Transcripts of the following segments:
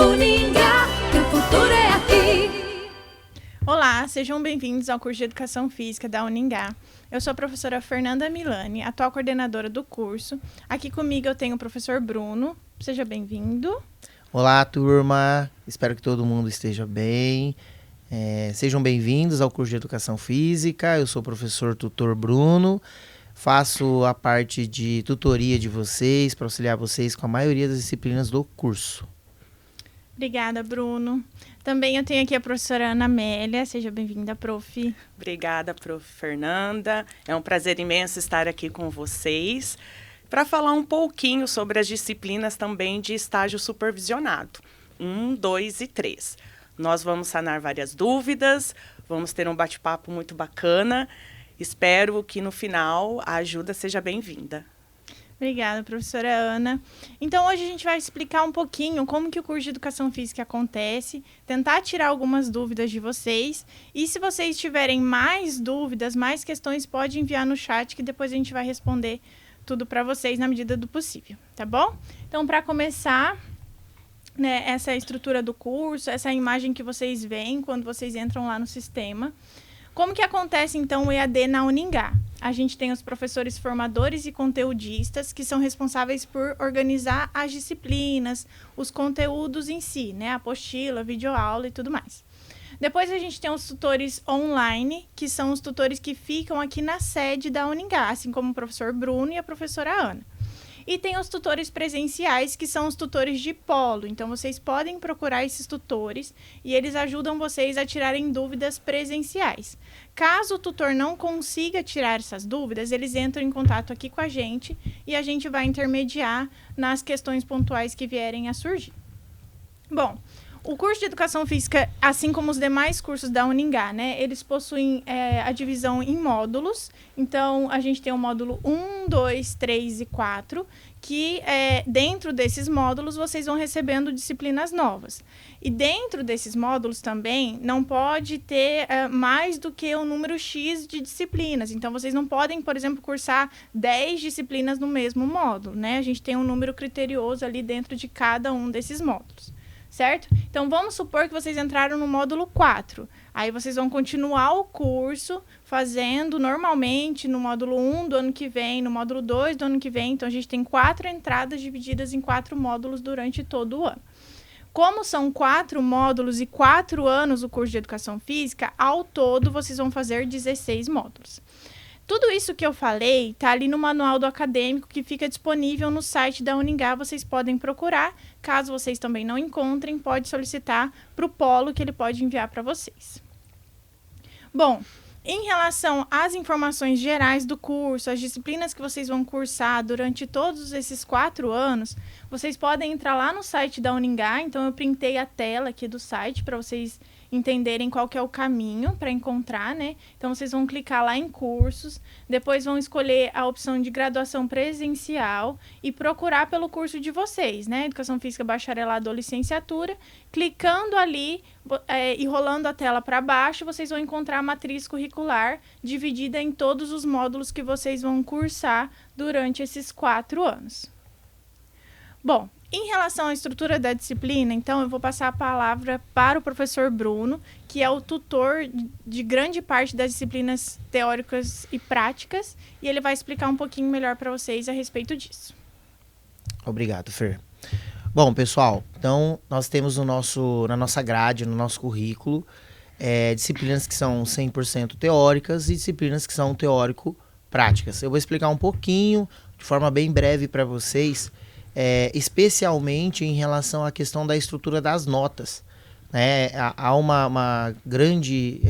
Uningá, que o futuro é aqui. Olá, sejam bem-vindos ao curso de Educação Física da Uningá. Eu sou a professora Fernanda Milani, atual coordenadora do curso. Aqui comigo eu tenho o professor Bruno. Seja bem-vindo. Olá, turma. Espero que todo mundo esteja bem. Sejam bem-vindos ao curso de Educação Física. Eu sou o professor tutor Bruno. Faço a parte de tutoria de vocês, para auxiliar vocês com a maioria das disciplinas do curso. Obrigada, Bruno. Também eu tenho aqui a professora Ana Amélia. Seja bem-vinda, prof. Obrigada, prof. Fernanda. É um prazer imenso estar aqui com vocês para falar um pouquinho sobre as disciplinas também de estágio supervisionado, 1, 2 e 3. Nós vamos sanar várias dúvidas, vamos ter um bate-papo muito bacana. Espero que no final a ajuda seja bem-vinda. Obrigada, professora Ana. Então, hoje a gente vai explicar um pouquinho como que o curso de Educação Física acontece, tentar tirar algumas dúvidas de vocês. E se vocês tiverem mais dúvidas, mais questões, pode enviar no chat que depois a gente vai responder tudo para vocês na medida do possível, tá bom? Então, para começar, né, essa é a estrutura do curso, essa é a imagem que vocês veem quando vocês entram lá no sistema. Como que acontece, então, o EAD na Uningá? A gente tem os professores formadores e conteudistas, que são responsáveis por organizar as disciplinas, os conteúdos em si, né? A apostila, videoaula e tudo mais. Depois a gente tem os tutores online, que são os tutores que ficam aqui na sede da Uningá, assim como o professor Bruno e a professora Ana. E tem os tutores presenciais, que são os tutores de polo. Então, vocês podem procurar esses tutores e eles ajudam vocês a tirarem dúvidas presenciais. Caso o tutor não consiga tirar essas dúvidas, eles entram em contato aqui com a gente e a gente vai intermediar nas questões pontuais que vierem a surgir. Bom, o curso de Educação Física, assim como os demais cursos da Uningá, né, eles possuem a divisão em módulos. Então, a gente tem o módulo 1, 2, 3 e 4, que dentro desses módulos vocês vão recebendo disciplinas novas. E dentro desses módulos também não pode ter mais do que o número X de disciplinas. Então, vocês não podem, por exemplo, cursar 10 disciplinas no mesmo módulo, né? A gente tem um número criterioso ali dentro de cada um desses módulos. Certo? Então, vamos supor que vocês entraram no módulo 4. Aí, vocês vão continuar o curso fazendo normalmente no módulo 1 do ano que vem, no módulo 2 do ano que vem. Então, a gente tem 4 entradas divididas em 4 módulos durante todo o ano. Como são 4 módulos e 4 anos o curso de Educação Física, ao todo, vocês vão fazer 16 módulos. Tudo isso que eu falei está ali no manual do acadêmico que fica disponível no site da Uningá, vocês podem procurar. Caso vocês também não encontrem, pode solicitar para o Polo que ele pode enviar para vocês. Bom, em relação às informações gerais do curso, as disciplinas que vocês vão cursar durante todos esses 4 anos, vocês podem entrar lá no site da Uningá. Então, eu printei a tela aqui do site para vocês entenderem qual que é o caminho para encontrar, né? Então, vocês vão clicar lá em cursos, depois vão escolher a opção de graduação presencial e procurar pelo curso de vocês, né? Educação Física, Bacharelado ou Licenciatura. Clicando ali e rolando a tela para baixo, vocês vão encontrar a matriz curricular dividida em todos os módulos que vocês vão cursar durante esses 4 anos. Bom, em relação à estrutura da disciplina, então, eu vou passar a palavra para o professor Bruno, que é o tutor de grande parte das disciplinas teóricas e práticas, e ele vai explicar um pouquinho melhor para vocês a respeito disso. Obrigado, Fer. Bom, pessoal, então, nós temos na nossa grade, no nosso currículo, disciplinas que são 100% teóricas e disciplinas que são teórico-práticas. Eu vou explicar um pouquinho, de forma bem breve para vocês, especialmente em relação à questão da estrutura das notas. Né? Há uma grande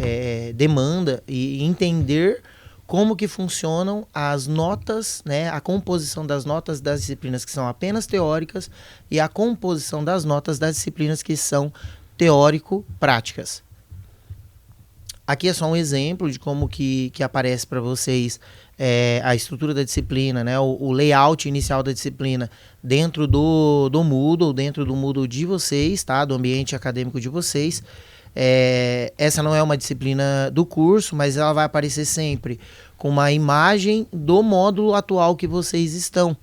demanda e entender como que funcionam as notas, né? A composição das notas das disciplinas que são apenas teóricas e a composição das notas das disciplinas que são teórico-práticas. Aqui é só um exemplo de como que aparece para vocês a estrutura da disciplina, né? O layout inicial da disciplina dentro do Moodle, dentro do Moodle de vocês, tá? Do ambiente acadêmico de vocês. Essa não é uma disciplina do curso, mas ela vai aparecer sempre com uma imagem do módulo atual que vocês estão.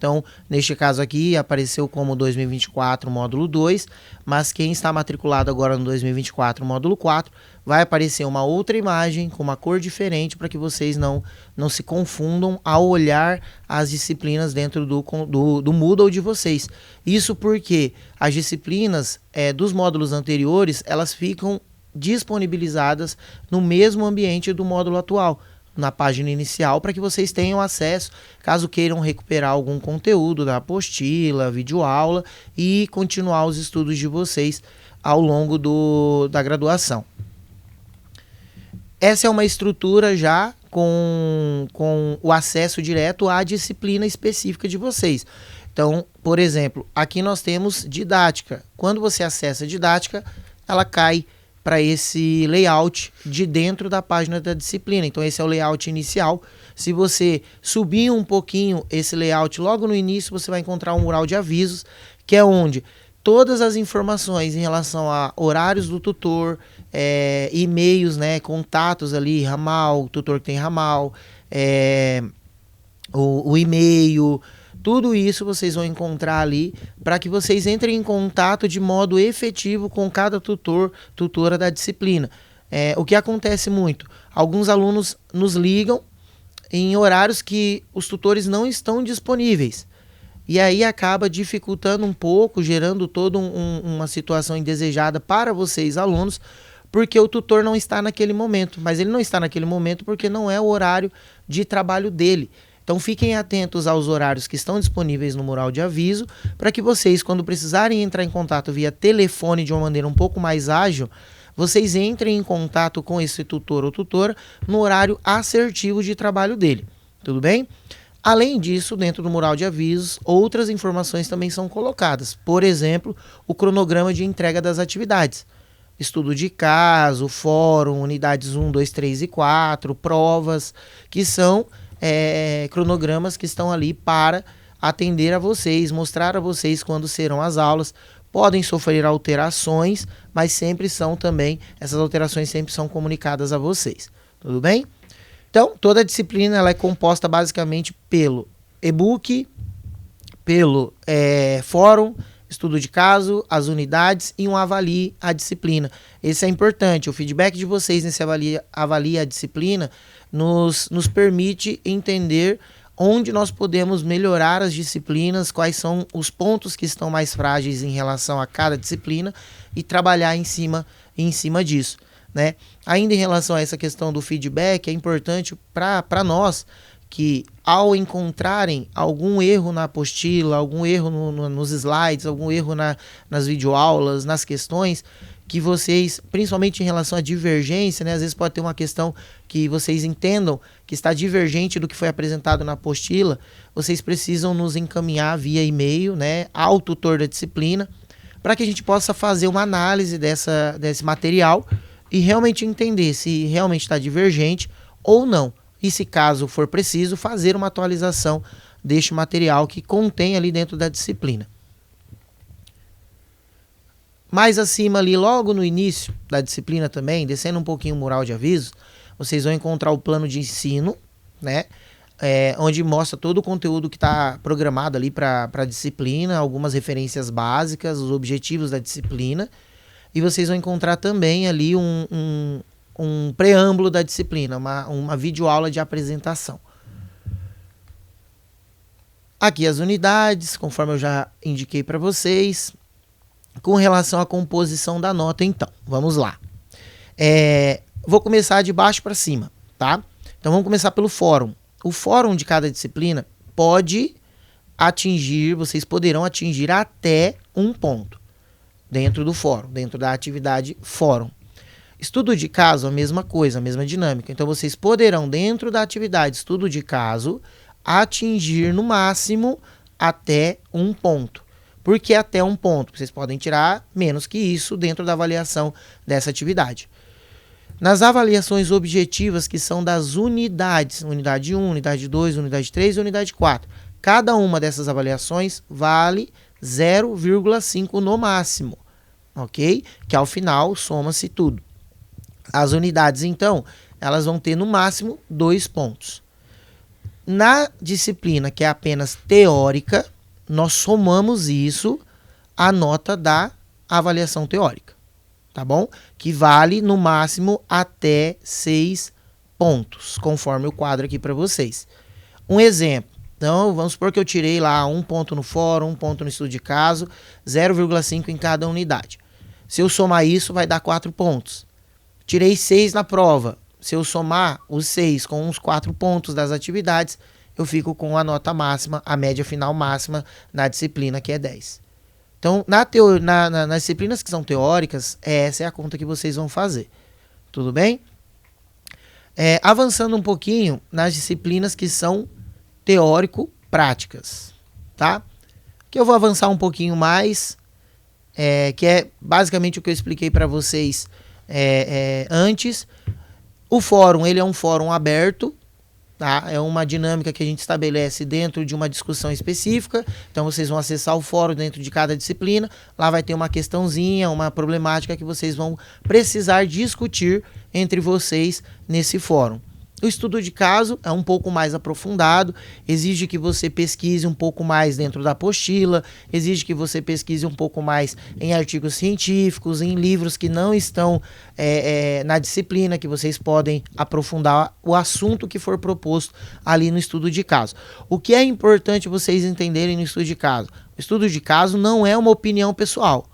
Então, neste caso aqui, apareceu como 2024 módulo 2, mas quem está matriculado agora no 2024 módulo 4, vai aparecer uma outra imagem com uma cor diferente para que vocês não se confundam ao olhar as disciplinas dentro do Moodle de vocês. Isso porque as disciplinas dos módulos anteriores, elas ficam disponibilizadas no mesmo ambiente do módulo atual, na página inicial, para que vocês tenham acesso, caso queiram recuperar algum conteúdo da apostila, videoaula e continuar os estudos de vocês ao longo da graduação. Essa é uma estrutura já com o acesso direto à disciplina específica de vocês. Então, por exemplo, aqui nós temos didática. Quando você acessa a didática, ela cai para esse layout de dentro da página da disciplina. Então, esse é o layout inicial. Se você subir um pouquinho esse layout, logo no início você vai encontrar um mural de avisos, que é onde todas as informações em relação a horários do tutor, e-mails, né, contatos ali, ramal, tutor que tem ramal, o e-mail, tudo isso vocês vão encontrar ali para que vocês entrem em contato de modo efetivo com cada tutora da disciplina. O que acontece muito? Alguns alunos nos ligam em horários que os tutores não estão disponíveis. E aí acaba dificultando um pouco, gerando toda uma situação indesejada para vocês, alunos, porque o tutor não está naquele momento. Mas ele não está naquele momento porque não é o horário de trabalho dele. Então fiquem atentos aos horários que estão disponíveis no mural de aviso, para que vocês, quando precisarem entrar em contato via telefone de uma maneira um pouco mais ágil, vocês entrem em contato com esse tutor ou tutora no horário assertivo de trabalho dele. Tudo bem? Além disso, dentro do mural de avisos, outras informações também são colocadas. Por exemplo, o cronograma de entrega das atividades. Estudo de caso, fórum, unidades 1, 2, 3 e 4, provas, que são cronogramas que estão ali para atender a vocês, mostrar a vocês quando serão as aulas. Podem sofrer alterações, mas sempre são também, essas alterações sempre são comunicadas a vocês. Tudo bem? Então, toda a disciplina ela é composta basicamente pelo e-book, pelo fórum, estudo de caso, as unidades e um avalie a disciplina. Esse é importante. O feedback de vocês nesse avalie a disciplina nos permite entender onde nós podemos melhorar as disciplinas, quais são os pontos que estão mais frágeis em relação a cada disciplina e trabalhar em cima disso, né? Ainda em relação a essa questão do feedback, é importante para nós que ao encontrarem algum erro na apostila, algum erro nos slides, algum erro nas videoaulas, nas questões, que vocês, principalmente em relação à divergência, né, às vezes pode ter uma questão que vocês entendam que está divergente do que foi apresentado na apostila, vocês precisam nos encaminhar via e-mail, né, ao tutor da disciplina, para que a gente possa fazer uma análise desse material e realmente entender se realmente está divergente ou não. E se caso for preciso, fazer uma atualização deste material que contém ali dentro da disciplina. Mais acima ali, logo no início da disciplina também, descendo um pouquinho o mural de avisos, vocês vão encontrar o plano de ensino, né? Onde mostra todo o conteúdo que está programado ali para a disciplina, algumas referências básicas, os objetivos da disciplina. E vocês vão encontrar também ali um preâmbulo da disciplina, uma videoaula de apresentação. Aqui as unidades, conforme eu já indiquei para vocês. Com relação à composição da nota, então, vamos lá. Vou começar de baixo para cima, tá? Então vamos começar pelo fórum. O fórum de cada disciplina pode atingir, vocês poderão atingir até 1 ponto dentro do fórum, dentro da atividade fórum. Estudo de caso, a mesma coisa, a mesma dinâmica. Então vocês poderão, dentro da atividade estudo de caso, atingir no máximo até 1 ponto. Por que até 1 ponto? Vocês podem tirar menos que isso dentro da avaliação dessa atividade. Nas avaliações objetivas, que são das unidades, unidade 1, unidade 2, unidade 3 e unidade 4, cada uma dessas avaliações vale 0,5 no máximo, ok? Que ao final soma-se tudo. As unidades, então, elas vão ter no máximo 2 pontos. Na disciplina que é apenas teórica, nós somamos isso à nota da avaliação teórica, tá bom? Que vale no máximo até 6 pontos, conforme o quadro aqui para vocês. Um exemplo, então vamos supor que eu tirei lá 1 ponto no fórum, 1 ponto no estudo de caso, 0,5 em cada unidade. Se eu somar isso, vai dar 4 pontos. Tirei 6 na prova. Se eu somar os 6 com os 4 pontos das atividades, eu fico com a nota máxima, a média final máxima na disciplina, que é 10. Então, nas disciplinas que são teóricas, essa é a conta que vocês vão fazer. Tudo bem? Avançando um pouquinho nas disciplinas que são teórico-práticas, tá? Que eu vou avançar um pouquinho mais, que é basicamente o que eu expliquei para vocês antes. O fórum, ele é um fórum aberto, tá? É uma dinâmica que a gente estabelece dentro de uma discussão específica. Então, vocês vão acessar o fórum dentro de cada disciplina. Lá vai ter uma questãozinha, uma problemática que vocês vão precisar discutir entre vocês nesse fórum. O estudo de caso é um pouco mais aprofundado, exige que você pesquise um pouco mais dentro da apostila, exige que você pesquise um pouco mais em artigos científicos, em livros que não estão na disciplina, que vocês podem aprofundar o assunto que for proposto ali no estudo de caso. O que é importante vocês entenderem no estudo de caso? O estudo de caso não é uma opinião pessoal.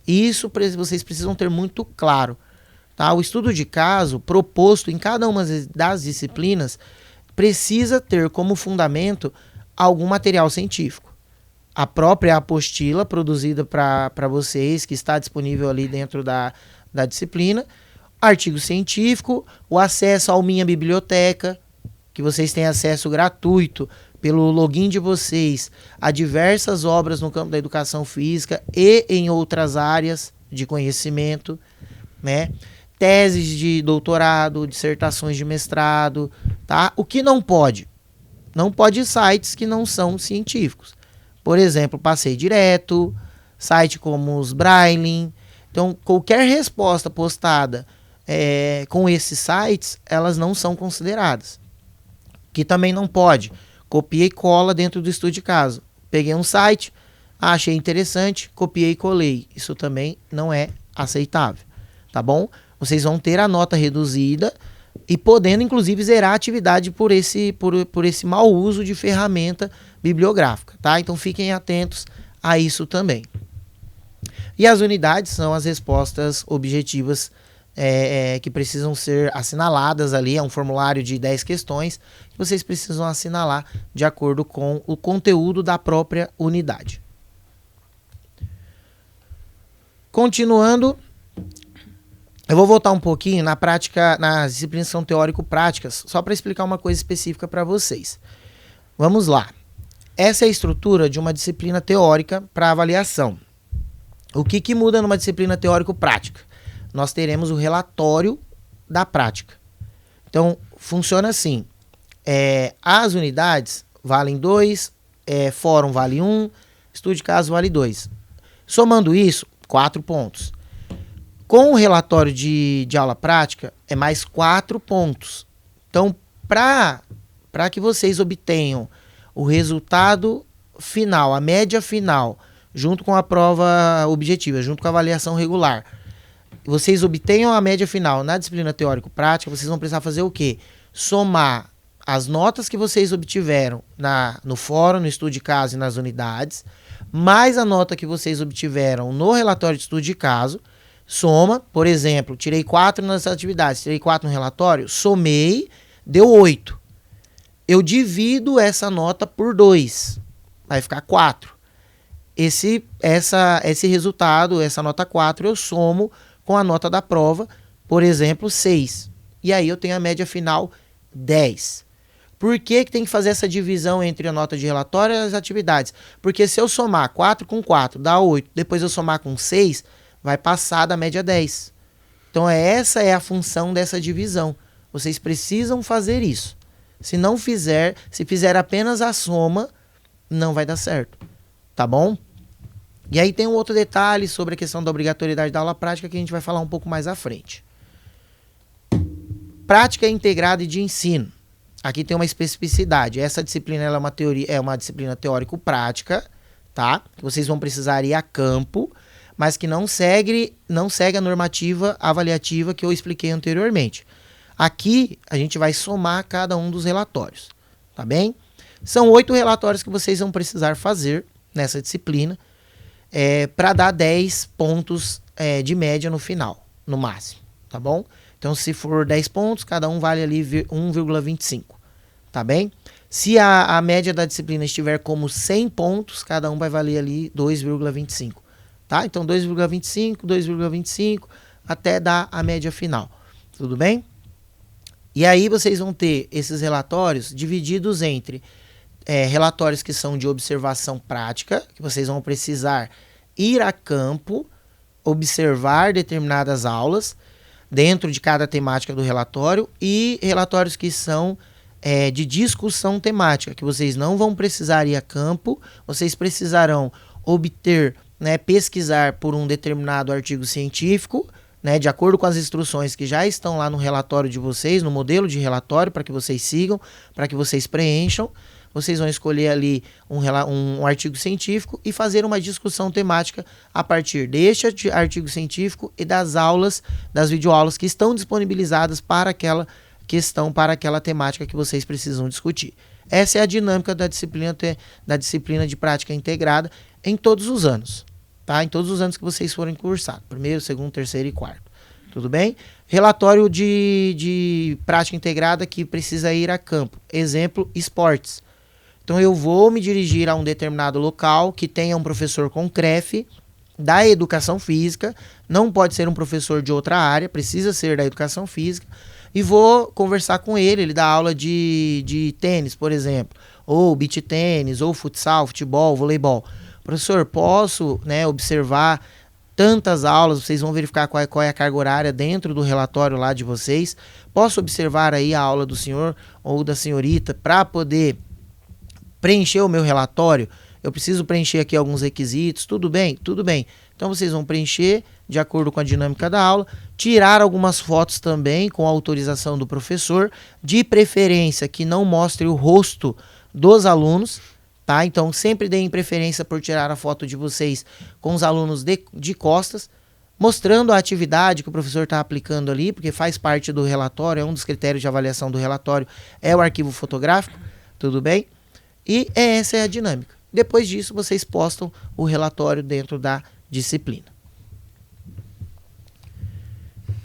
Isso vocês precisam ter muito claro. Tá? O estudo de caso proposto em cada uma das disciplinas precisa ter como fundamento algum material científico. A própria apostila produzida para vocês, que está disponível ali dentro da disciplina, artigo científico, o acesso ao Minha Biblioteca, que vocês têm acesso gratuito pelo login de vocês a diversas obras no campo da educação física e em outras áreas de conhecimento, né? Teses de doutorado, dissertações de mestrado, tá? O que não pode? Não pode sites que não são científicos. Por exemplo, Passei Direto, site como os Braille. Então, qualquer resposta postada com esses sites, elas não são consideradas. Que também não pode. Copia e cola dentro do estudo de caso. Peguei um site, achei interessante, copiei e colei. Isso também não é aceitável, tá bom? Vocês vão ter a nota reduzida e podendo, inclusive, zerar a atividade por esse mau uso de ferramenta bibliográfica, tá? Então, fiquem atentos a isso também. E as unidades são as respostas objetivas que precisam ser assinaladas ali. É um formulário de 10 questões que vocês precisam assinalar de acordo com o conteúdo da própria unidade. Continuando, eu vou voltar um pouquinho na prática, nas disciplinas que são teórico-práticas, só para explicar uma coisa específica para vocês. Vamos lá. Essa é a estrutura de uma disciplina teórica para avaliação. O que muda numa disciplina teórico-prática? Nós teremos o relatório da prática. Então, funciona assim. As unidades valem 2, fórum vale 1, estudo de caso vale 2. Somando isso, 4 pontos. Com o relatório de aula prática, é mais 4 pontos. Então, para que vocês obtenham o resultado final, a média final, junto com a prova objetiva, junto com a avaliação regular, vocês obtenham a média final na disciplina teórico-prática, vocês vão precisar fazer o quê? Somar as notas que vocês obtiveram no fórum, no estudo de caso e nas unidades, mais a nota que vocês obtiveram no relatório de estudo de caso, soma, por exemplo, tirei 4 nas atividades, tirei 4 no relatório, somei, deu 8. Eu divido essa nota por 2, vai ficar 4. Esse resultado, essa nota 4, eu somo com a nota da prova, por exemplo, 6. E aí eu tenho a média final 10. Por que tem que fazer essa divisão entre a nota de relatório e as atividades? Porque se eu somar 4 com 4, dá 8, depois eu somar com 6, vai passar da média 10. Então, essa é a função dessa divisão. Vocês precisam fazer isso. Se fizer apenas a soma, não vai dar certo. Tá bom? E aí tem um outro detalhe sobre a questão da obrigatoriedade da aula prática que a gente vai falar um pouco mais à frente. Prática integrada e de ensino. aqui tem uma especificidade. Essa disciplina ela é uma disciplina teórico-prática, tá? Que vocês vão precisar ir a campo, mas que não segue a normativa avaliativa que eu expliquei anteriormente. Aqui a gente vai somar cada um dos relatórios, tá bem? São 8 relatórios que vocês vão precisar fazer nessa disciplina para dar 10 pontos de média no final, no máximo, tá bom? Então, se for 10 pontos, cada um vale ali 1,25, tá bem? Se a média da disciplina estiver como 100 pontos, cada um vai valer ali 2,25, tá? Então, 2,25, 2,25, até dar a média final, tudo bem? E aí, vocês vão ter esses relatórios divididos entre relatórios que são de observação prática, que vocês vão precisar ir a campo, observar determinadas aulas dentro de cada temática do relatório, e relatórios que são de discussão temática, que vocês não vão precisar ir a campo, vocês precisarão obter, pesquisar por um determinado artigo científico, de acordo com as instruções que já estão lá no relatório de vocês, no modelo de relatório, para que vocês sigam, para que vocês preencham. Vocês vão escolher ali um artigo científico e fazer uma discussão temática a partir deste artigo científico e das aulas, das videoaulas que estão disponibilizadas para aquela questão, para aquela temática que vocês precisam discutir. Essa é a dinâmica da disciplina de prática integrada em todos os anos, tá? Em todos os anos que vocês forem cursados, primeiro, segundo, terceiro e quarto. Tudo bem? Relatório de prática integrada que precisa ir a campo. Exemplo, esportes. Então, eu vou me dirigir a um determinado local que tenha um professor com CREF da educação física, não pode ser um professor de outra área, precisa ser da educação física, e vou conversar com ele. Ele dá aula de tênis, por exemplo, ou beach tênis, ou futsal, futebol, voleibol. Professor, posso, observar tantas aulas, vocês vão verificar qual é a carga horária dentro do relatório lá de vocês. Posso observar aí a aula do senhor ou da senhorita para poder preencher o meu relatório? Eu preciso preencher aqui alguns requisitos, tudo bem? Tudo bem. Então, vocês vão preencher de acordo com a dinâmica da aula, tirar algumas fotos também com a autorização do professor, de preferência que não mostre o rosto dos alunos, tá? Então, sempre deem preferência por tirar a foto de vocês com os alunos de costas, mostrando a atividade que o professor está aplicando ali, porque faz parte do relatório, é um dos critérios de avaliação do relatório, é o arquivo fotográfico, tudo bem? E essa é a dinâmica. Depois disso, vocês postam o relatório dentro da disciplina.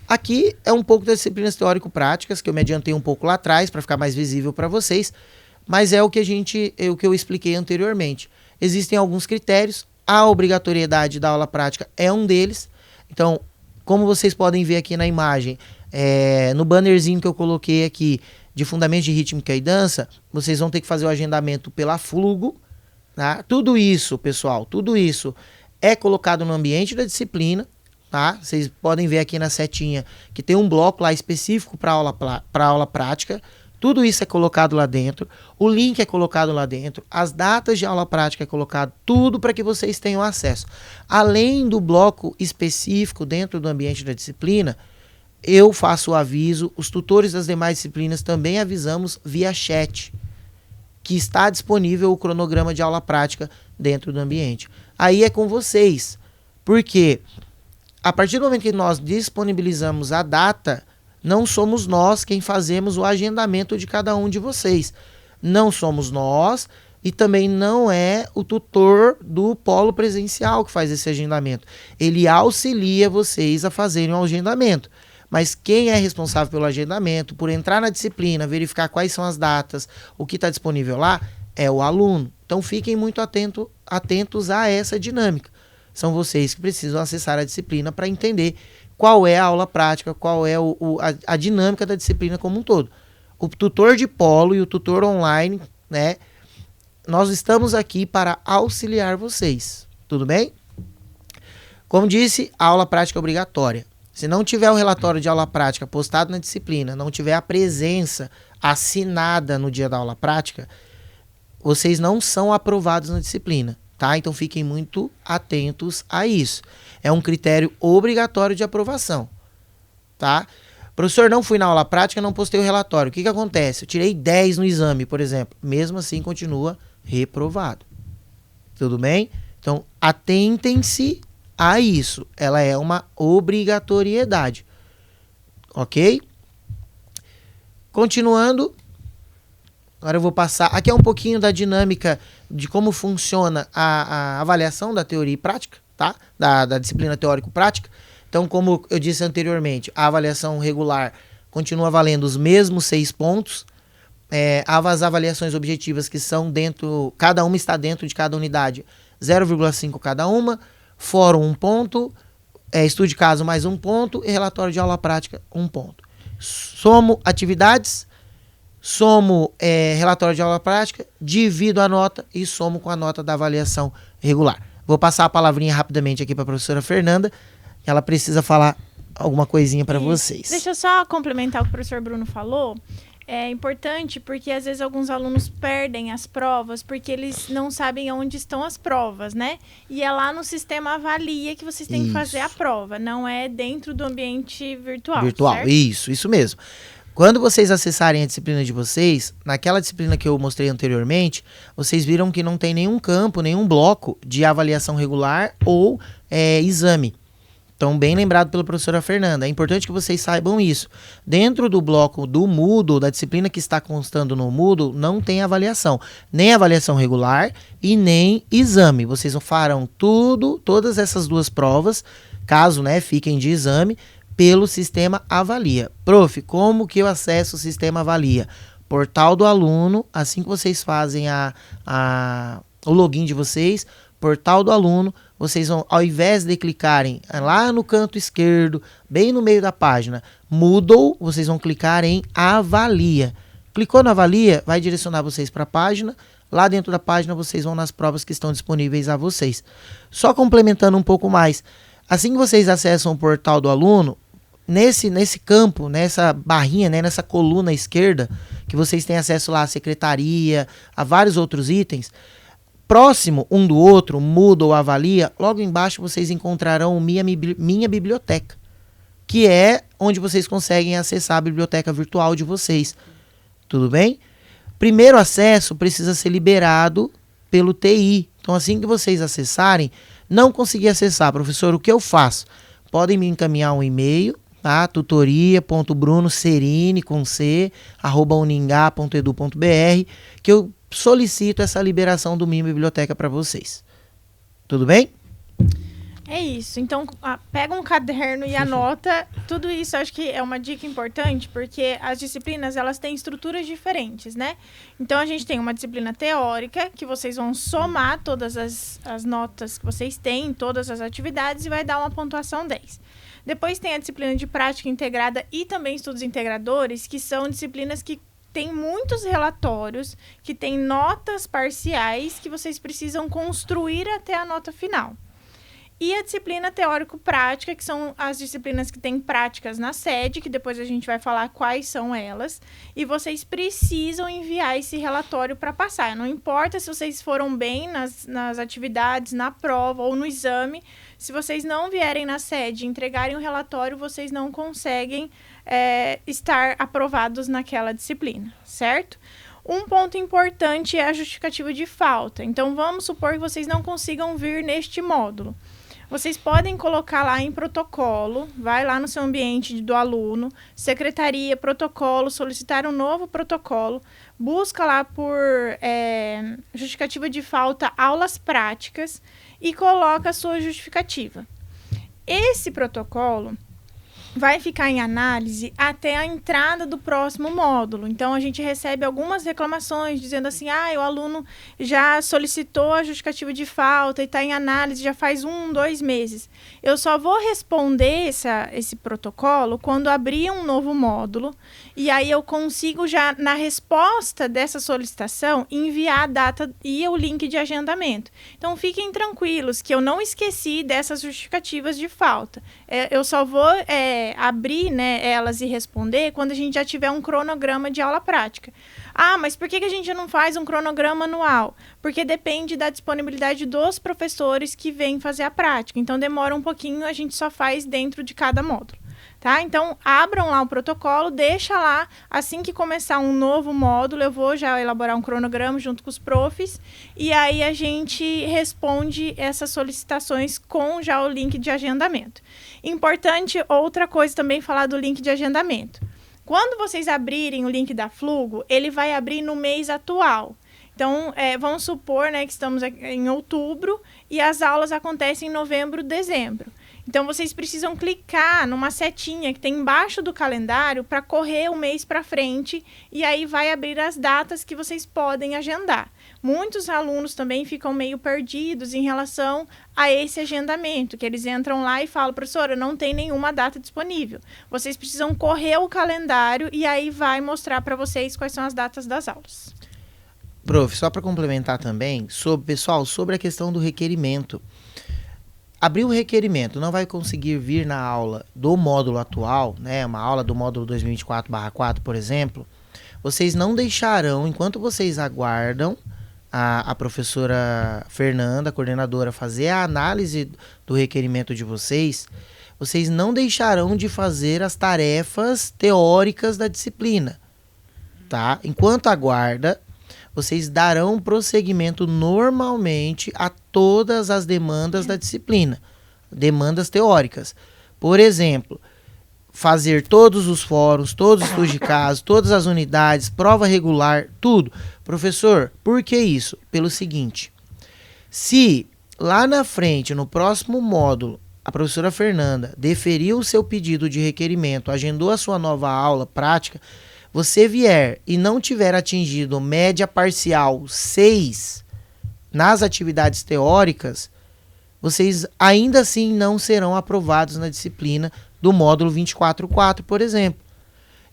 Aqui é um pouco das disciplinas teórico-práticas, que eu me adiantei um pouco lá atrás, para ficar mais visível para vocês, mas é o que eu expliquei anteriormente. Existem alguns critérios, a obrigatoriedade da aula prática é um deles. Então, como vocês podem ver aqui na imagem, no bannerzinho que eu coloquei aqui, de fundamentos de rítmica e dança, vocês vão ter que fazer o agendamento pela Flugo, tá? Tudo isso, pessoal, tudo isso é colocado no ambiente da disciplina, tá? Vocês podem ver aqui na setinha que tem um bloco lá específico para aula prática. Tudo isso é colocado lá dentro, o link é colocado lá dentro, as datas de aula prática é colocado, tudo para que vocês tenham acesso. Além do bloco específico dentro do ambiente da disciplina, eu faço o aviso, os tutores das demais disciplinas também avisamos via chat, que está disponível o cronograma de aula prática dentro do ambiente. Aí é com vocês, porque a partir do momento que nós disponibilizamos a data, não somos nós quem fazemos o agendamento de cada um de vocês. Não somos nós e também não é o tutor do polo presencial que faz esse agendamento. Ele auxilia vocês a fazerem o agendamento. Mas quem é responsável pelo agendamento, por entrar na disciplina, verificar quais são as datas, o que está disponível lá, é o aluno. Então fiquem muito atentos a essa dinâmica. São vocês que precisam acessar a disciplina para entender qual é a aula prática, qual é a dinâmica da disciplina como um todo. O tutor de polo e o tutor online, nós estamos aqui para auxiliar vocês. Tudo bem? Como disse, a aula prática é obrigatória. Se não tiver o relatório de aula prática postado na disciplina, não tiver a presença assinada no dia da aula prática, vocês não são aprovados na disciplina, tá? Então fiquem muito atentos a isso. É um critério obrigatório de aprovação, tá? Professor, não fui na aula prática, não postei o relatório. O que acontece? Eu tirei 10 no exame, por exemplo. Mesmo assim, continua reprovado. Tudo bem? Então, atentem-se a isso. Ela é uma obrigatoriedade. Ok? Continuando. Agora eu vou passar. Aqui é um pouquinho da dinâmica de como funciona a avaliação da teoria e prática, tá? Da disciplina teórico-prática. Então, como eu disse anteriormente, a avaliação regular continua valendo os mesmos 6 pontos. As avaliações objetivas que são dentro, cada uma está dentro de cada unidade, 0,5 cada uma. Fórum 1 ponto, estudo de caso mais 1 ponto e relatório de aula prática 1 ponto. Somo atividades, somo relatório de aula prática, divido a nota e somo com a nota da avaliação regular. Vou passar a palavrinha rapidamente aqui para a professora Fernanda. Ela precisa falar alguma coisinha para vocês. Deixa eu só complementar o que o professor Bruno falou. É importante porque às vezes alguns alunos perdem as provas porque eles não sabem onde estão as provas, né? E é lá no sistema Avalia que vocês têm que fazer a prova, não é dentro do ambiente virtual. Virtual, certo? isso mesmo. Quando vocês acessarem a disciplina de vocês, naquela disciplina que eu mostrei anteriormente, vocês viram que não tem nenhum campo, nenhum bloco de avaliação regular ou exame. Então, bem lembrado pela professora Fernanda. É importante que vocês saibam isso. Dentro do bloco do Moodle, da disciplina que está constando no Moodle, não tem avaliação. Nem avaliação regular e nem exame. Vocês farão todas essas duas provas, caso fiquem de exame, pelo sistema Avalia. Prof, como que eu acesso o sistema Avalia? Portal do aluno, assim que vocês fazem o login de vocês, portal do aluno, vocês vão, ao invés de clicarem lá no canto esquerdo, bem no meio da página, Moodle, vocês vão clicar em Avalia. Clicou na Avalia, vai direcionar vocês para a página. Lá dentro da página, vocês vão nas provas que estão disponíveis a vocês. Só complementando um pouco mais, assim que vocês acessam o portal do aluno, nesse campo, nessa barrinha, nessa coluna esquerda, que vocês têm acesso lá à secretaria, a vários outros itens, próximo um do outro, Moodle ou Avalia, logo embaixo vocês encontrarão o Minha Biblioteca, que é onde vocês conseguem acessar a biblioteca virtual de vocês. Tudo bem? Primeiro acesso precisa ser liberado pelo TI. Então, assim que vocês acessarem, não conseguir acessar, professor, o que eu faço? Podem me encaminhar um e-mail, tá? tutoria.brunocerini@uningá.edu.br, que eu solicito essa liberação do Minha Biblioteca para vocês. Tudo bem? É isso. Então, pega um caderno e anota. Tudo isso, acho que é uma dica importante, porque as disciplinas, elas têm estruturas diferentes, né? Então, a gente tem uma disciplina teórica, que vocês vão somar todas as notas que vocês têm, todas as atividades, e vai dar uma pontuação 10. Depois tem a disciplina de prática integrada e também estudos integradores, que são disciplinas que tem muitos relatórios, que tem notas parciais que vocês precisam construir até a nota final. E a disciplina teórico-prática, que são as disciplinas que têm práticas na sede, que depois a gente vai falar quais são elas. E vocês precisam enviar esse relatório para passar. Não importa se vocês foram bem nas atividades, na prova ou no exame. Se vocês não vierem na sede e entregarem o relatório, vocês não conseguem estar aprovados naquela disciplina, certo? Um ponto importante é a justificativa de falta. Então, vamos supor que vocês não consigam vir neste módulo. Vocês podem colocar lá em protocolo, vai lá no seu ambiente do aluno, secretaria, protocolo, solicitar um novo protocolo, busca lá por justificativa de falta, aulas práticas e coloca a sua justificativa. Esse protocolo vai ficar em análise até a entrada do próximo módulo. Então, a gente recebe algumas reclamações dizendo assim, o aluno já solicitou a justificativa de falta e está em análise já faz 2 meses. Eu só vou responder esse protocolo quando abrir um novo módulo e aí eu consigo já, na resposta dessa solicitação, enviar a data e o link de agendamento. Então, fiquem tranquilos que eu não esqueci dessas justificativas de falta. Eu só vou abrir elas e responder quando a gente já tiver um cronograma de aula prática. Mas por que a gente não faz um cronograma anual? Porque depende da disponibilidade dos professores que vêm fazer a prática. Então, demora um pouquinho, a gente só faz dentro de cada módulo. tá? Então, abram lá o protocolo, deixa lá, assim que começar um novo módulo, eu vou já elaborar um cronograma junto com os profs, e aí a gente responde essas solicitações com já o link de agendamento. Importante, outra coisa também, falar do link de agendamento. Quando vocês abrirem o link da Flugo, ele vai abrir no mês atual. Então, vamos supor, né, que estamos em outubro e as aulas acontecem em novembro, dezembro. Então, vocês precisam clicar numa setinha que tem embaixo do calendário para correr o mês para frente e aí vai abrir as datas que vocês podem agendar. Muitos alunos também ficam meio perdidos em relação a esse agendamento, que eles entram lá e falam, professora, não tem nenhuma data disponível. Vocês precisam correr o calendário e aí vai mostrar para vocês quais são as datas das aulas. Prof, só para complementar também, sobre a questão do requerimento. Abrir o requerimento, não vai conseguir vir na aula do módulo atual, né, uma aula do módulo 2024/4, por exemplo, vocês não deixarão, enquanto vocês aguardam a professora Fernanda, a coordenadora, fazer a análise do requerimento de vocês não deixarão de fazer as tarefas teóricas da disciplina, tá? Enquanto aguarda, vocês darão prosseguimento normalmente a todas as demandas da disciplina, demandas teóricas. Por exemplo, fazer todos os fóruns, todos os estudos de caso, todas as unidades, prova regular, tudo. Professor, por que isso? Pelo seguinte, se lá na frente, no próximo módulo, a professora Fernanda deferiu o seu pedido de requerimento, agendou a sua nova aula prática, você vier e não tiver atingido média parcial 6 nas atividades teóricas, vocês ainda assim não serão aprovados na disciplina do módulo 24/4, por exemplo.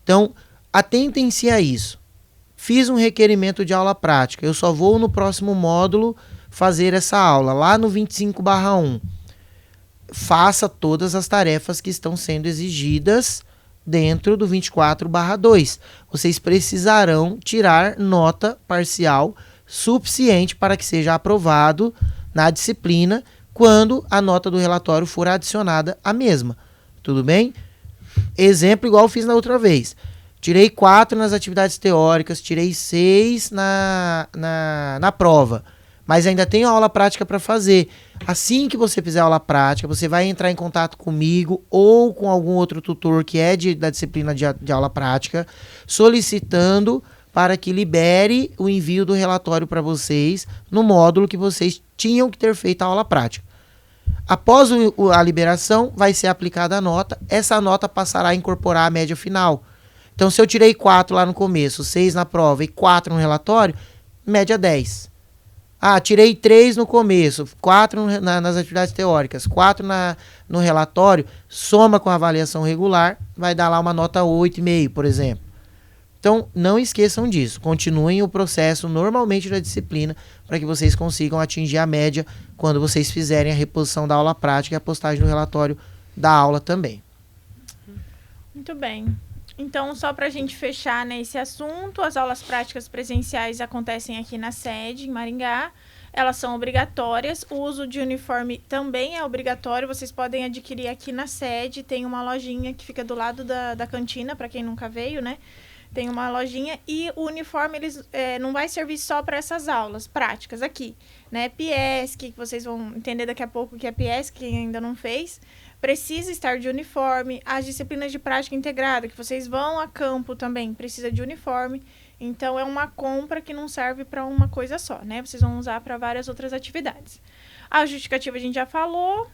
Então, atentem-se a isso. Fiz um requerimento de aula prática, eu só vou no próximo módulo fazer essa aula, lá no 25/1. Faça todas as tarefas que estão sendo exigidas dentro do 24/2. Vocês precisarão tirar nota parcial suficiente para que seja aprovado na disciplina quando a nota do relatório for adicionada à mesma. Tudo bem? Exemplo igual eu fiz na outra vez. Tirei 4 nas atividades teóricas, tirei 6 na prova. Mas ainda tenho aula prática para fazer. Assim que você fizer aula prática, você vai entrar em contato comigo ou com algum outro tutor que é da disciplina de aula prática, solicitando para que libere o envio do relatório para vocês no módulo que vocês tinham que ter feito a aula prática. Após a liberação, vai ser aplicada a nota. Essa nota passará a incorporar a média final. Então, se eu tirei 4 lá no começo, 6 na prova e 4 no relatório, média 10. Tirei 3 no começo, 4 nas atividades teóricas, 4 no relatório, soma com a avaliação regular, vai dar lá uma nota 8,5, por exemplo. Então, não esqueçam disso. Continuem o processo normalmente da disciplina para que vocês consigam atingir a média quando vocês fizerem a reposição da aula prática e a postagem do relatório da aula também. Muito bem. Então, só para a gente fechar nesse assunto, as aulas práticas presenciais acontecem aqui na sede, em Maringá. Elas são obrigatórias. O uso de uniforme também é obrigatório. Vocês podem adquirir aqui na sede. Tem uma lojinha que fica do lado da cantina, para quem nunca veio, né? Tem uma lojinha e o uniforme não vai servir só para essas aulas práticas aqui, né? PIESC, que vocês vão entender daqui a pouco que é PIESC, quem ainda não fez, precisa estar de uniforme. As disciplinas de prática integrada, que vocês vão a campo também, precisa de uniforme. Então, é uma compra que não serve para uma coisa só, né? Vocês vão usar para várias outras atividades. A justificativa a gente já falou.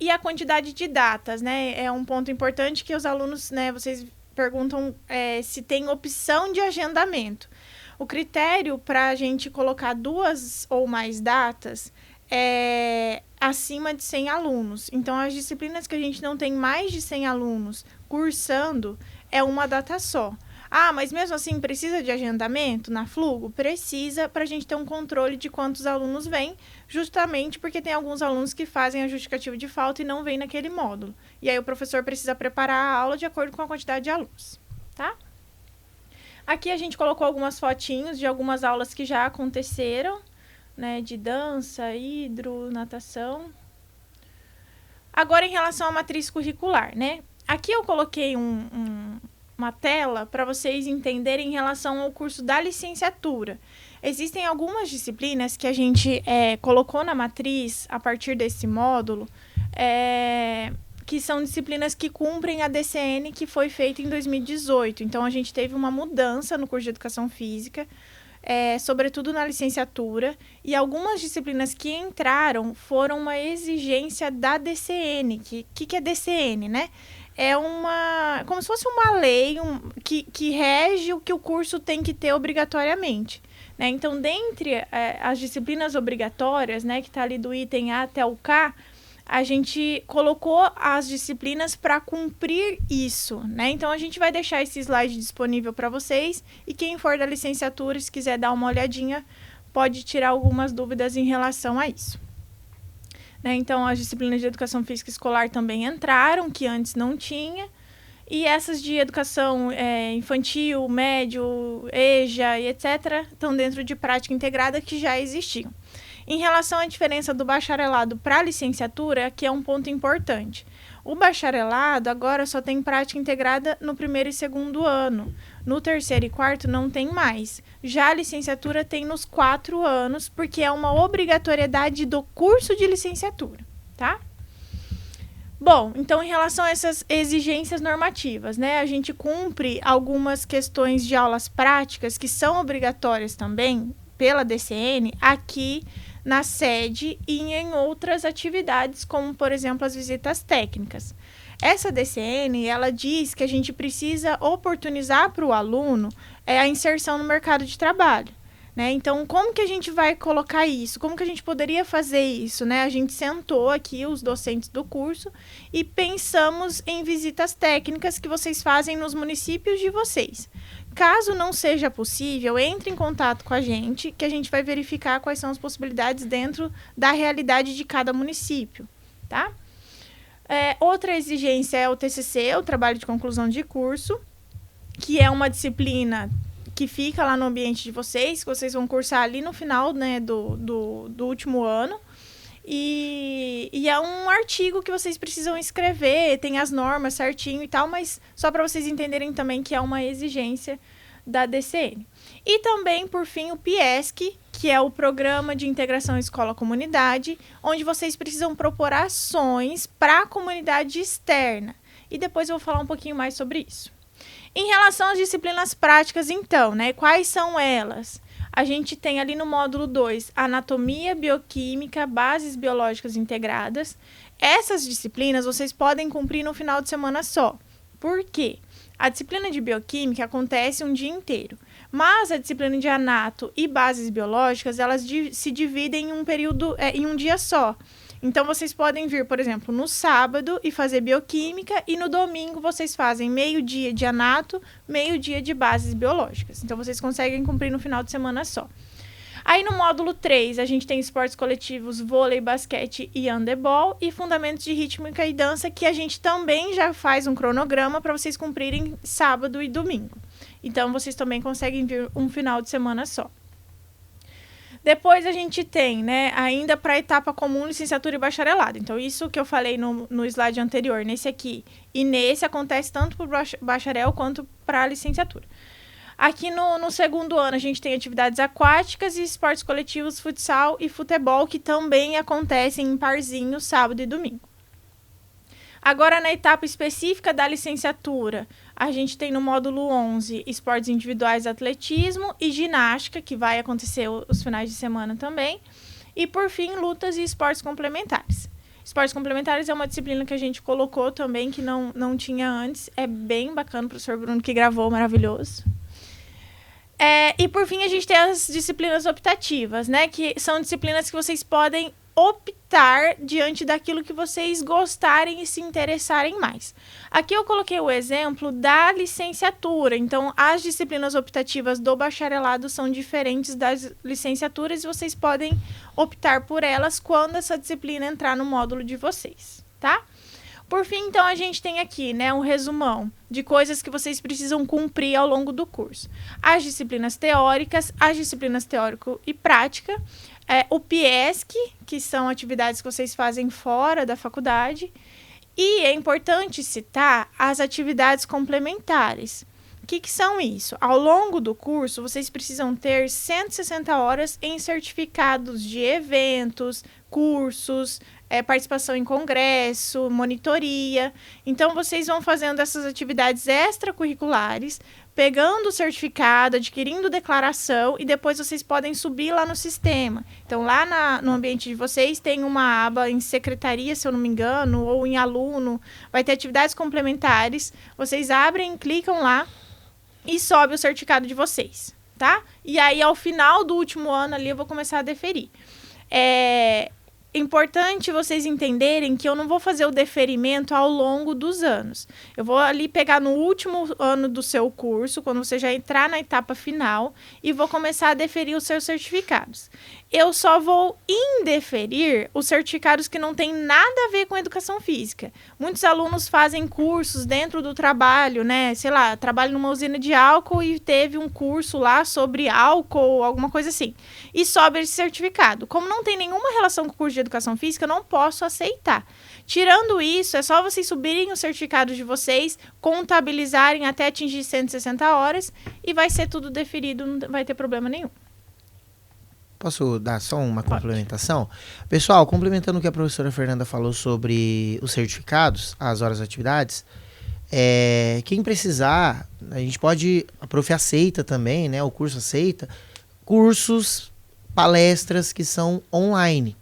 E a quantidade de datas, né? É um ponto importante que os alunos, né? Vocês perguntam se tem opção de agendamento. O critério para a gente colocar 2 ou mais datas é acima de 100 alunos. Então, as disciplinas que a gente não tem mais de 100 alunos cursando é uma data só. Mas mesmo assim precisa de agendamento na Flugo? Precisa, para a gente ter um controle de quantos alunos vêm, justamente porque tem alguns alunos que fazem a justificativa de falta e não vêm naquele módulo. E aí o professor precisa preparar a aula de acordo com a quantidade de alunos, tá? Aqui a gente colocou algumas fotinhos de algumas aulas que já aconteceram, né, de dança, hidro, natação. Agora, em relação à matriz curricular, né? Aqui eu coloquei uma tela para vocês entenderem em relação ao curso da licenciatura. Existem algumas disciplinas que a gente colocou na matriz a partir desse módulo, que são disciplinas que cumprem a DCN que foi feita em 2018. Então, a gente teve uma mudança no curso de Educação Física, sobretudo na licenciatura, e algumas disciplinas que entraram foram uma exigência da DCN. Que é DCN, né? É como se fosse uma lei que rege o que o curso tem que ter obrigatoriamente. Né? Então, dentre as disciplinas obrigatórias, né, que está ali do item A até o K, a gente colocou as disciplinas para cumprir isso, né? Então, a gente vai deixar esse slide disponível para vocês, e quem for da licenciatura, se quiser dar uma olhadinha, pode tirar algumas dúvidas em relação a isso. Né? Então, as disciplinas de Educação Física Escolar também entraram, que antes não tinha, e essas de Educação Infantil, Médio, EJA e etc., estão dentro de Prática Integrada, que já existiam. Em relação à diferença do bacharelado para a licenciatura, aqui é um ponto importante. O bacharelado agora só tem prática integrada no 1º e 2º ano. No 3º e 4º não tem mais. Já a licenciatura tem nos 4 anos, porque é uma obrigatoriedade do curso de licenciatura, tá? Bom, então em relação a essas exigências normativas, né, a gente cumpre algumas questões de aulas práticas que são obrigatórias também pela DCN aqui na sede e em outras atividades, como, por exemplo, as visitas técnicas. Essa DCN, ela diz que a gente precisa oportunizar para o aluno a inserção no mercado de trabalho. Né? Então, como que a gente vai colocar isso? Como que a gente poderia fazer isso? Né? A gente sentou aqui, os docentes do curso, e pensamos em visitas técnicas que vocês fazem nos municípios de vocês. Caso não seja possível, entre em contato com a gente, que a gente vai verificar quais são as possibilidades dentro da realidade de cada município, tá? Outra exigência é o TCC, o Trabalho de Conclusão de Curso, que é uma disciplina que fica lá no ambiente de vocês, que vocês vão cursar ali no final, né, do último ano. E é um artigo que vocês precisam escrever, tem as normas certinho e tal, mas só para vocês entenderem também que é uma exigência da DCN. E também, por fim, o PIESC, que é o Programa de Integração Escola-Comunidade, onde vocês precisam propor ações para a comunidade externa. E depois eu vou falar um pouquinho mais sobre isso. Em relação às disciplinas práticas, então, né, quais são elas? A gente tem ali no módulo 2, Anatomia, Bioquímica, Bases Biológicas Integradas. Essas disciplinas vocês podem cumprir no final de semana só. Por quê? A disciplina de Bioquímica acontece um dia inteiro, mas a disciplina de Anato e Bases Biológicas, elas se dividem em um período, em um dia só. Então, vocês podem vir, por exemplo, no sábado e fazer Bioquímica, e no domingo vocês fazem meio-dia de Anato, meio-dia de Bases Biológicas. Então, vocês conseguem cumprir no final de semana só. Aí, no módulo 3, a gente tem esportes coletivos, vôlei, basquete e handebol, e fundamentos de rítmica e dança, que a gente também já faz um cronograma para vocês cumprirem sábado e domingo. Então, vocês também conseguem vir um final de semana só. Depois a gente tem, né, ainda para a etapa comum, licenciatura e bacharelado. Então, isso que eu falei no slide anterior, nesse aqui e nesse, acontece tanto para o bacharel quanto para a licenciatura. Aqui no segundo ano, a gente tem atividades aquáticas e esportes coletivos, futsal e futebol, que também acontecem em parzinho, sábado e domingo. Agora, na etapa específica da licenciatura, a gente tem no módulo 11 esportes individuais, atletismo e ginástica, que vai acontecer os finais de semana também. E, por fim, lutas e esportes complementares. Esportes complementares é uma disciplina que a gente colocou também, que não tinha antes. É bem bacana, o professor Bruno que gravou, maravilhoso. E, por fim, a gente tem as disciplinas optativas, né? Que são disciplinas que vocês podem optar diante daquilo que vocês gostarem e se interessarem mais. Aqui eu coloquei o exemplo da licenciatura. Então, as disciplinas optativas do bacharelado são diferentes das licenciaturas e vocês podem optar por elas quando essa disciplina entrar no módulo de vocês, tá? Por fim, então, a gente tem aqui, né, um resumão de coisas que vocês precisam cumprir ao longo do curso. As disciplinas teóricas, as disciplinas teórico e prática, o PIESC, que são atividades que vocês fazem fora da faculdade, E é importante citar as atividades complementares. O que são isso? Ao longo do curso, vocês precisam ter 160 horas em certificados de eventos, cursos, participação em congresso, monitoria. Então, vocês vão fazendo essas atividades extracurriculares, pegando o certificado, adquirindo declaração e depois vocês podem subir lá no sistema. Então, lá no ambiente de vocês tem uma aba em secretaria, se eu não me engano, ou em aluno, vai ter atividades complementares. Vocês abrem, clicam lá e sobe o certificado de vocês, tá? E aí, ao final do último ano ali, eu vou começar a deferir. É importante vocês entenderem que eu não vou fazer o deferimento ao longo dos anos. Eu vou ali pegar no último ano do seu curso, quando você já entrar na etapa final, e vou começar a deferir os seus certificados. Eu só vou indeferir os certificados que não têm nada a ver com educação física. Muitos alunos fazem cursos dentro do trabalho, né? Sei lá, trabalho numa usina de álcool e teve um curso lá sobre álcool, alguma coisa assim. E sobe esse certificado. Como não tem nenhuma relação com o curso de educação física, eu não posso aceitar. Tirando isso, é só vocês subirem os certificados de vocês, contabilizarem até atingir 160 horas e vai ser tudo deferido, não vai ter problema nenhum. Posso dar só uma complementação? Pessoal, complementando o que a professora Fernanda falou sobre os certificados, as horas de atividades, quem precisar, a gente pode, a prof aceita também, né? O curso aceita, cursos, palestras que são online,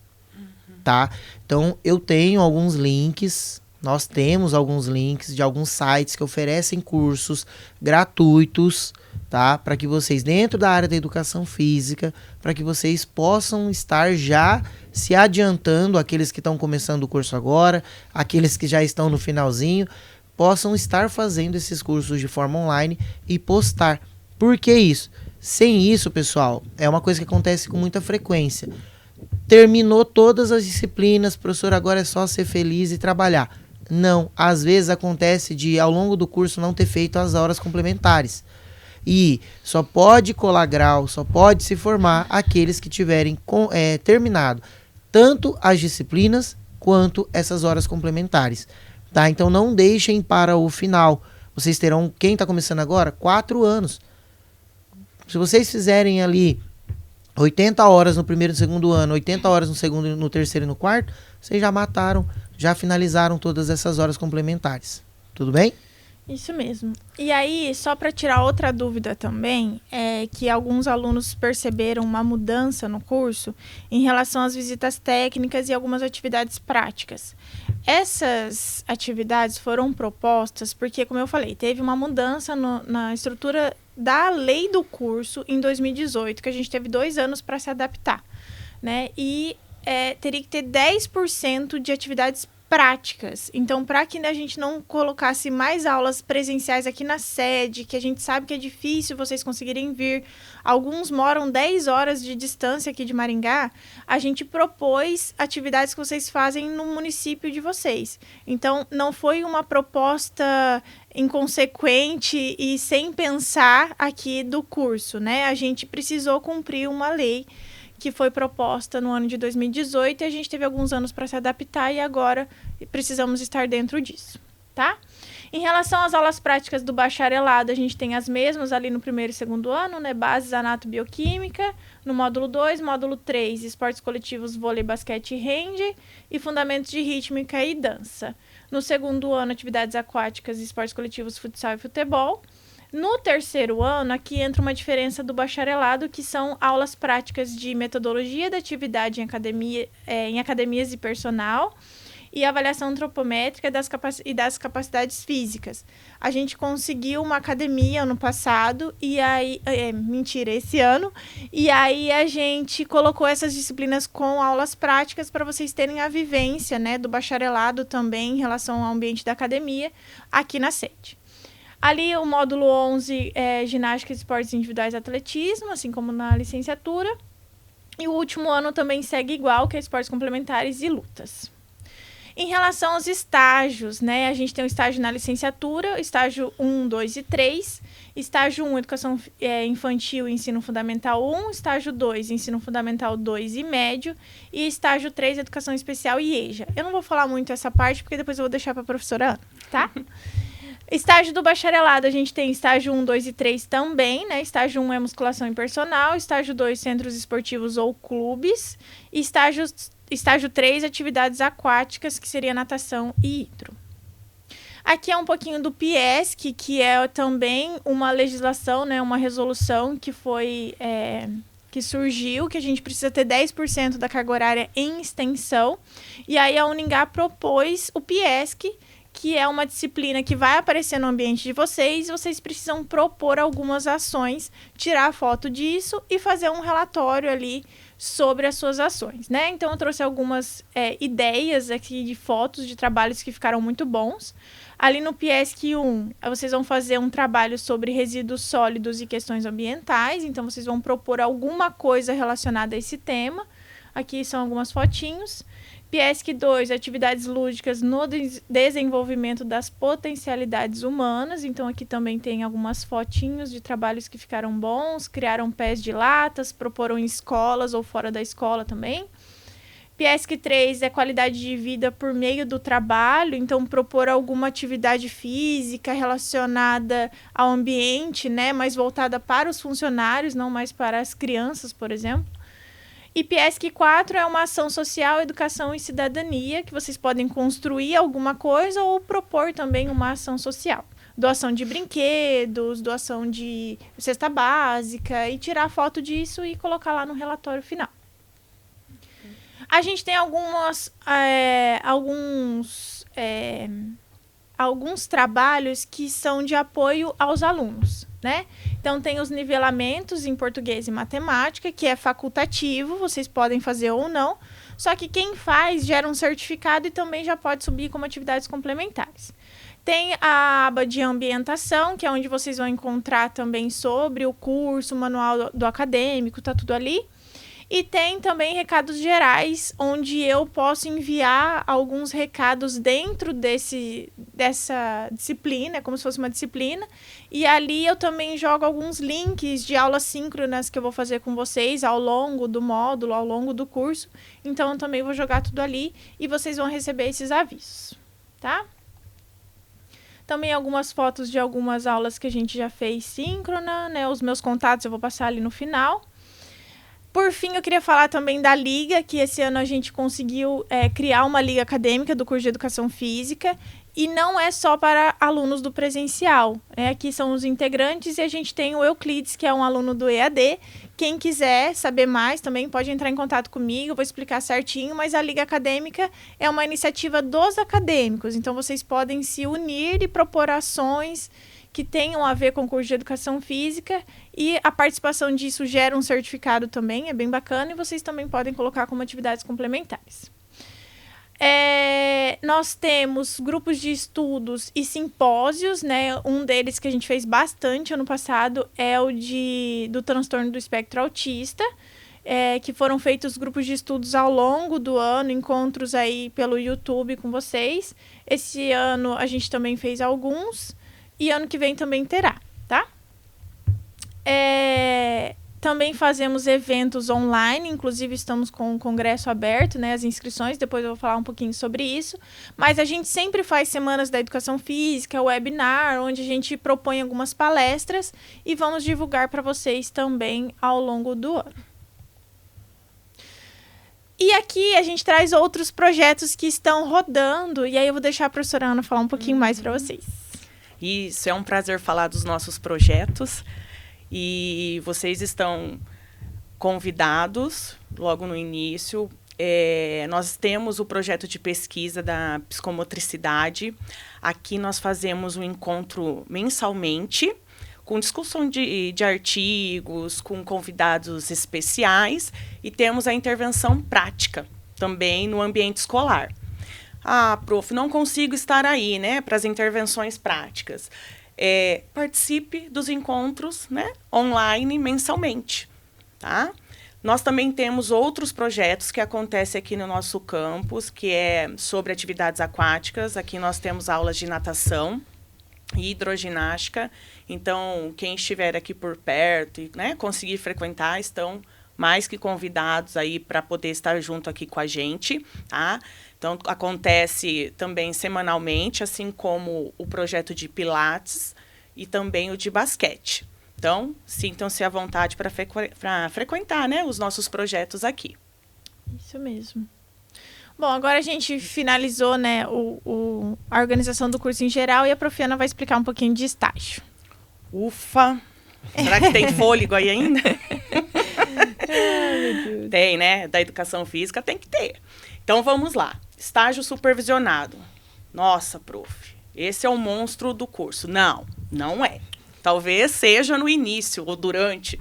tá? Então, eu tenho alguns links, nós temos alguns links de alguns sites que oferecem cursos gratuitos, tá? Para que vocês, dentro da área da educação física, para que vocês possam estar já se adiantando, aqueles que estão começando o curso agora, aqueles que já estão no finalzinho, possam estar fazendo esses cursos de forma online e postar. Por que isso? Sem isso, pessoal, é uma coisa que acontece com muita frequência. Terminou todas as disciplinas, professor, agora é só ser feliz e trabalhar. Não, às vezes acontece de, ao longo do curso, não ter feito as horas complementares. E só pode colar grau, só pode se formar aqueles que tiverem terminado tanto as disciplinas quanto essas horas complementares. Tá? Então não deixem para o final. Vocês terão, quem está começando agora, 4 anos. Se vocês fizerem ali 80 horas no primeiro e no segundo ano, 80 horas no segundo, no terceiro e no quarto, vocês já mataram, já finalizaram todas essas horas complementares. Tudo bem? Isso mesmo. E aí, só para tirar outra dúvida também, é que alguns alunos perceberam uma mudança no curso em relação às visitas técnicas e algumas atividades práticas. Essas atividades foram propostas porque, como eu falei, teve uma mudança na estrutura da lei do curso em 2018, que a gente teve 2 anos para se adaptar, né? E teria que ter 10% de atividades práticas. Então, para que a gente não colocasse mais aulas presenciais aqui na sede, que a gente sabe que é difícil vocês conseguirem vir, alguns moram 10 horas de distância aqui de Maringá, a gente propôs atividades que vocês fazem no município de vocês. Então, não foi uma proposta inconsequente e sem pensar aqui do curso, né? A gente precisou cumprir uma lei que foi proposta no ano de 2018 e a gente teve alguns anos para se adaptar e agora precisamos estar dentro disso, tá? Em relação às aulas práticas do bacharelado, a gente tem as mesmas ali no primeiro e segundo ano, né? Bases anato-bioquímica, no módulo 2, módulo 3, esportes coletivos, vôlei, basquete e hand, e fundamentos de rítmica e dança. No segundo ano, atividades aquáticas, esportes coletivos, futsal e futebol. No terceiro ano, aqui entra uma diferença do bacharelado, que são aulas práticas de metodologia da atividade em academias e personal e avaliação antropométrica das capacidades físicas. A gente conseguiu uma academia ano passado, e aí... esse ano. E aí a gente colocou essas disciplinas com aulas práticas para vocês terem a vivência, né, do bacharelado também em relação ao ambiente da academia aqui na sede. Ali o módulo 11 é ginástica, esportes individuais e atletismo, assim como na licenciatura. E o último ano também segue igual, que é esportes complementares e lutas. Em relação aos estágios, né? A gente tem o estágio na licenciatura, estágio 1, 2 e 3. Estágio 1, Educação Infantil e Ensino Fundamental 1. Estágio 2, Ensino Fundamental 2 e Médio. E estágio 3, Educação Especial e EJA. Eu não vou falar muito essa parte, porque depois eu vou deixar para a professora Ana, tá? Estágio do bacharelado, a gente tem estágio 1, 2 e 3 também, né? Estágio 1 é musculação e personal. Estágio 2, centros esportivos ou clubes. E estágio 3, atividades aquáticas, que seria natação e hidro. Aqui é um pouquinho do PIESC, que é também uma legislação, né, uma resolução que foi que surgiu, que a gente precisa ter 10% da carga horária em extensão. E aí a Uningá propôs o PIESC, que é uma disciplina que vai aparecer no ambiente de vocês. Vocês precisam propor algumas ações, tirar foto disso e fazer um relatório ali sobre as suas ações, né? Então, eu trouxe algumas ideias aqui de fotos de trabalhos que ficaram muito bons. Ali no PIESC 1, vocês vão fazer um trabalho sobre resíduos sólidos e questões ambientais. Então, vocês vão propor alguma coisa relacionada a esse tema. Aqui são algumas fotinhos. PIESC 2, atividades lúdicas no desenvolvimento das potencialidades humanas. Então, aqui também tem algumas fotinhos de trabalhos que ficaram bons. Criaram pés de latas, proporam em escolas ou fora da escola também. PIESC 3 é qualidade de vida por meio do trabalho. Então, propor alguma atividade física relacionada ao ambiente, né? Mais voltada para os funcionários, não mais para as crianças, por exemplo. E PIESC 4 é uma ação social, educação e cidadania, que vocês podem construir alguma coisa ou propor também uma ação social. Doação de brinquedos, doação de cesta básica, e tirar foto disso e colocar lá no relatório final. A gente tem alguns trabalhos que são de apoio aos alunos, né? Então, tem os nivelamentos em português e matemática, que é facultativo, vocês podem fazer ou não, só que quem faz gera um certificado e também já pode subir como atividades complementares. Tem a aba de ambientação, que é onde vocês vão encontrar também sobre o curso, o manual do acadêmico, tá tudo ali. E tem também recados gerais, onde eu posso enviar alguns recados dentro dessa disciplina, como se fosse uma disciplina. E ali eu também jogo alguns links de aulas síncronas que eu vou fazer com vocês ao longo do módulo, ao longo do curso. Então, eu também vou jogar tudo ali e vocês vão receber esses avisos, tá? Também algumas fotos de algumas aulas que a gente já fez síncrona, né? Os meus contatos eu vou passar ali no final. Por fim, eu queria falar também da Liga, que esse ano a gente conseguiu criar uma Liga Acadêmica do curso de Educação Física, e não é só para alunos do presencial. Aqui são os integrantes e a gente tem o Euclides, que é um aluno do EAD. Quem quiser saber mais também pode entrar em contato comigo, eu vou explicar certinho, mas a Liga Acadêmica é uma iniciativa dos acadêmicos, então vocês podem se unir e propor ações que tenham a ver com o curso de Educação Física, e a participação disso gera um certificado também, é bem bacana, e vocês também podem colocar como atividades complementares. Nós temos grupos de estudos e simpósios, né? Um deles que a gente fez bastante ano passado é o do transtorno do espectro autista, que foram feitos grupos de estudos ao longo do ano, encontros aí pelo YouTube com vocês. Esse ano a gente também fez alguns, e ano que vem também terá, tá? Também fazemos eventos online, inclusive estamos com o congresso aberto, né, as inscrições, depois eu vou falar um pouquinho sobre isso. Mas a gente sempre faz semanas da educação física, webinar, onde a gente propõe algumas palestras e vamos divulgar para vocês também ao longo do ano. E aqui a gente traz outros projetos que estão rodando, e aí eu vou deixar a professora Ana falar um pouquinho mais para vocês. Isso, é um prazer falar dos nossos projetos. E vocês estão convidados logo no início. Nós temos o projeto de pesquisa da psicomotricidade. Aqui nós fazemos um encontro mensalmente, com discussão de artigos, com convidados especiais, e temos a intervenção prática também no ambiente escolar. Ah, prof, não consigo estar aí, né, para as intervenções práticas. Participe dos encontros, né, online mensalmente, tá? Nós também temos outros projetos que acontecem aqui no nosso campus, que é sobre atividades aquáticas. Aqui nós temos aulas de natação e hidroginástica. Então, quem estiver aqui por perto e, né, conseguir frequentar, estão mais que convidados aí para poder estar junto aqui com a gente, tá? Então, acontece também semanalmente, assim como o projeto de Pilates e também o de basquete. Então, sintam-se à vontade para frequentar, né, os nossos projetos aqui. Isso mesmo. Bom, agora a gente finalizou, né, a organização do curso em geral e a Profiana vai explicar um pouquinho de estágio. Ufa! Será que tem fôlego aí ainda? Tem, né? Da educação física tem que ter. Então, vamos lá. Estágio supervisionado. Nossa, prof, esse é o monstro do curso. Não, não é. Talvez seja no início ou durante,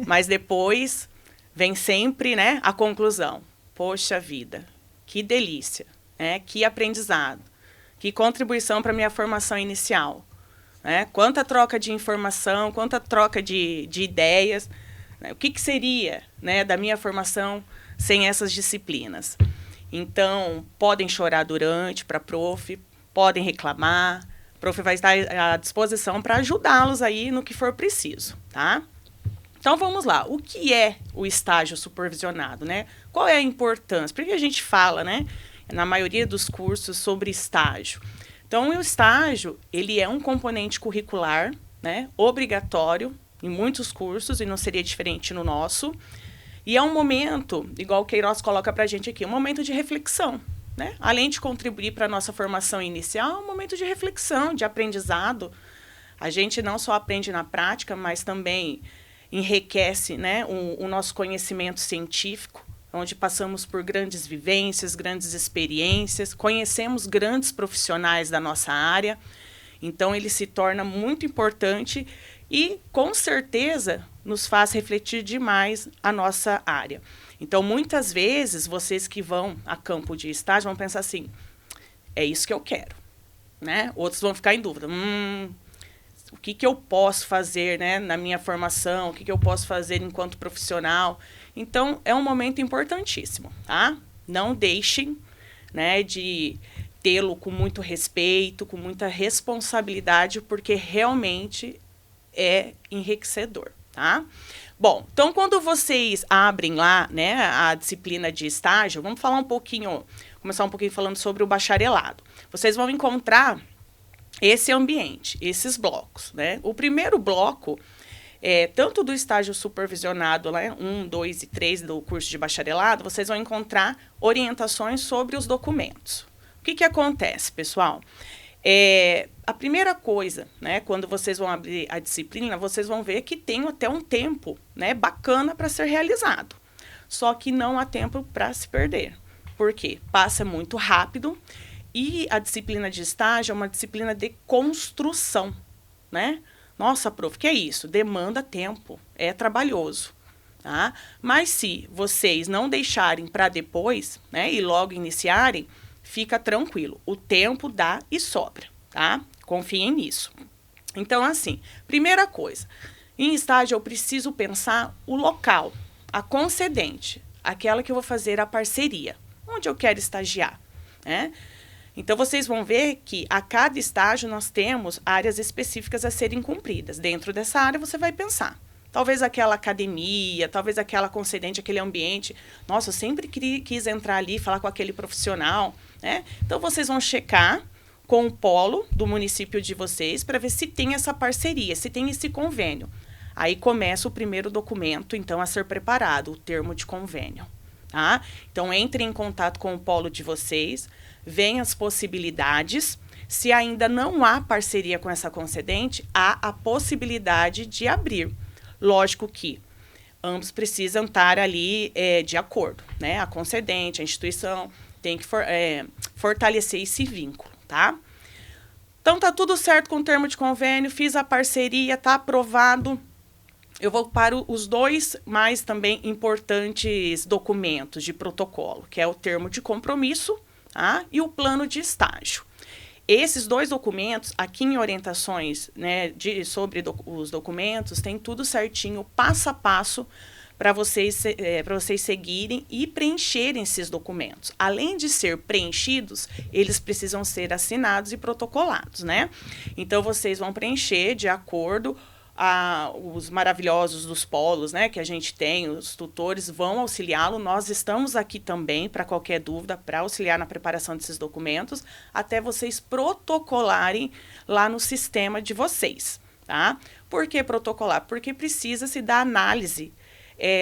mas depois vem sempre, né, a conclusão. Poxa vida, que delícia, né? Que aprendizado, que contribuição para a minha formação inicial. Né? Quanta troca de informação, quanta troca de ideias. Né? O que seria, né, da minha formação sem essas disciplinas? Então, podem chorar durante para a prof, podem reclamar. A prof vai estar à disposição para ajudá-los aí no que for preciso, tá? Então, vamos lá. O que é o estágio supervisionado, né? Qual é a importância? Porque a gente fala, né, na maioria dos cursos sobre estágio. Então, o estágio, ele é um componente curricular, né, obrigatório em muitos cursos, e não seria diferente no nosso. E é um momento, igual o Queiroz coloca para a gente aqui, um momento de reflexão. Né? Além de contribuir para a nossa formação inicial, é um momento de reflexão, de aprendizado. A gente não só aprende na prática, mas também enriquece, né, o nosso conhecimento científico, onde passamos por grandes vivências, grandes experiências, conhecemos grandes profissionais da nossa área. Então, ele se torna muito importante e, com certeza, nos faz refletir demais a nossa área. Então, muitas vezes, vocês que vão a campo de estágio vão pensar assim, é isso que eu quero. Né? Outros vão ficar em dúvida. O que eu posso fazer, né, na minha formação? O que eu posso fazer enquanto profissional? Então, é um momento importantíssimo, tá? Não deixem, né, de tê-lo com muito respeito, com muita responsabilidade, porque realmente é enriquecedor, tá? Bom, então, quando vocês abrem lá, né, a disciplina de estágio, vamos falar começar um pouquinho falando sobre o bacharelado. Vocês vão encontrar esse ambiente, esses blocos, né? O primeiro bloco tanto do estágio supervisionado, né, 1, 2 e 3 do curso de bacharelado, vocês vão encontrar orientações sobre os documentos. O que acontece, pessoal? A primeira coisa, né, quando vocês vão abrir a disciplina, vocês vão ver que tem até um tempo, né, bacana para ser realizado. Só que não há tempo para se perder. Por quê? Passa muito rápido e a disciplina de estágio é uma disciplina de construção, né? Nossa, prof, que é isso? Demanda tempo, é trabalhoso. Tá? Mas se vocês não deixarem para depois, né, e logo iniciarem, fica tranquilo. O tempo dá e sobra, tá? Confiem nisso. Então, assim, primeira coisa, em estágio eu preciso pensar o local, a concedente, aquela que eu vou fazer a parceria, onde eu quero estagiar, né? Então, vocês vão ver que a cada estágio nós temos áreas específicas a serem cumpridas. Dentro dessa área, você vai pensar. Talvez aquela academia, talvez aquela concedente, aquele ambiente. Nossa, eu sempre quis entrar ali e falar com aquele profissional. Né? Então, vocês vão checar com o polo do município de vocês para ver se tem essa parceria, se tem esse convênio. Aí começa o primeiro documento, então, a ser preparado, o termo de convênio. Tá? Então, entrem em contato com o polo de vocês, veem as possibilidades. Se ainda não há parceria com essa concedente, há a possibilidade de abrir. Lógico que ambos precisam estar ali de acordo, né? A concedente, a instituição tem que fortalecer esse vínculo, tá? Então, tá tudo certo com o termo de convênio, fiz a parceria, tá aprovado. Eu vou para os dois mais também importantes documentos de protocolo, que é o termo de compromisso, tá? E o plano de estágio. Esses dois documentos, aqui em orientações, né, sobre os documentos, tem tudo certinho, passo a passo, para vocês seguirem e preencherem esses documentos. Além de ser preenchidos, eles precisam ser assinados e protocolados, né? Então, vocês vão preencher de acordo os maravilhosos dos polos, né, que a gente tem, os tutores vão auxiliá-lo. Nós estamos aqui também para qualquer dúvida, para auxiliar na preparação desses documentos, até vocês protocolarem lá no sistema de vocês, tá? Por que protocolar? Porque precisa se dar análise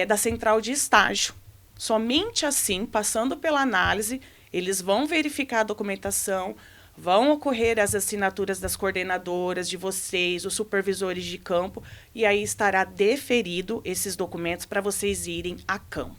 da central de estágio. Somente assim, passando pela análise, eles vão verificar a documentação, vão ocorrer as assinaturas das coordenadoras de vocês, os supervisores de campo, e aí estará deferido esses documentos para vocês irem a campo.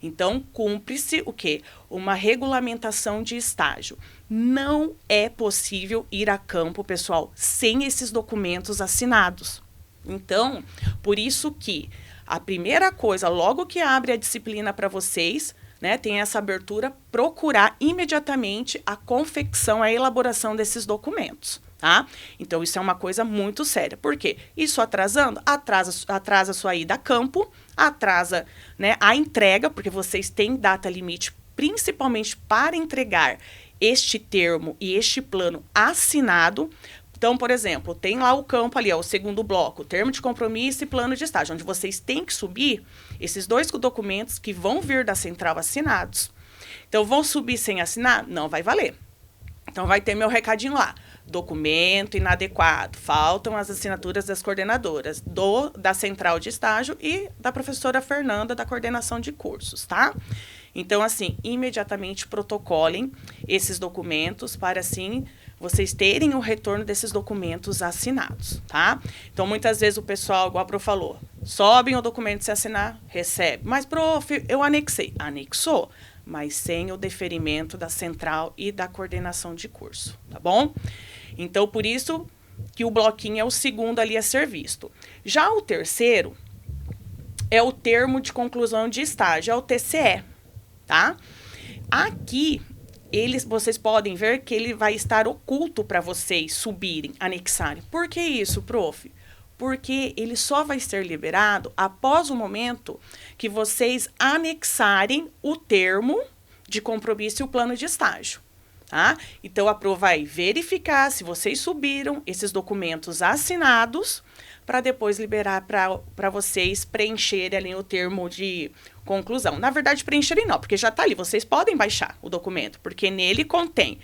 Então, cumpre-se o quê? Uma regulamentação de estágio. Não é possível ir a campo, pessoal, sem esses documentos assinados. Então, por isso que a primeira coisa, logo que abre a disciplina para vocês, né, tem essa abertura, procurar imediatamente a confecção, a elaboração desses documentos, tá? Então, isso é uma coisa muito séria. Por quê? Isso atrasando, atrasa a sua ida a campo, atrasa, né, a entrega, porque vocês têm data limite, principalmente para entregar este termo e este plano assinado. Então, por exemplo, tem lá o campo ali, o segundo bloco, termo de compromisso e plano de estágio, onde vocês têm que subir esses 2 documentos que vão vir da central assinados. Então, vão subir sem assinar? Não vai valer. Então, vai ter meu recadinho lá. Documento inadequado. Faltam as assinaturas das coordenadoras, da central de estágio e da professora Fernanda, da coordenação de cursos, tá? Então, assim, imediatamente protocolem esses documentos para, assim, vocês terem o retorno desses documentos assinados, tá? Então, muitas vezes o pessoal, igual a prof falou, sobem o documento sem assinar, recebe. Mas, prof, eu anexei. Anexou, mas sem o deferimento da central e da coordenação de curso, tá bom? Então, por isso que o bloquinho é o segundo ali a ser visto. Já o terceiro é o termo de conclusão de estágio, é o TCE, tá? Aqui, vocês podem ver que ele vai estar oculto para vocês subirem, anexarem. Por que isso, prof? Porque ele só vai ser liberado após o momento que vocês anexarem o termo de compromisso e o plano de estágio. Tá? Então, a Pro vai verificar se vocês subiram esses documentos assinados para depois liberar para vocês preencherem ali o termo de conclusão. Na verdade, preencherem não, porque já está ali. Vocês podem baixar o documento, porque nele contém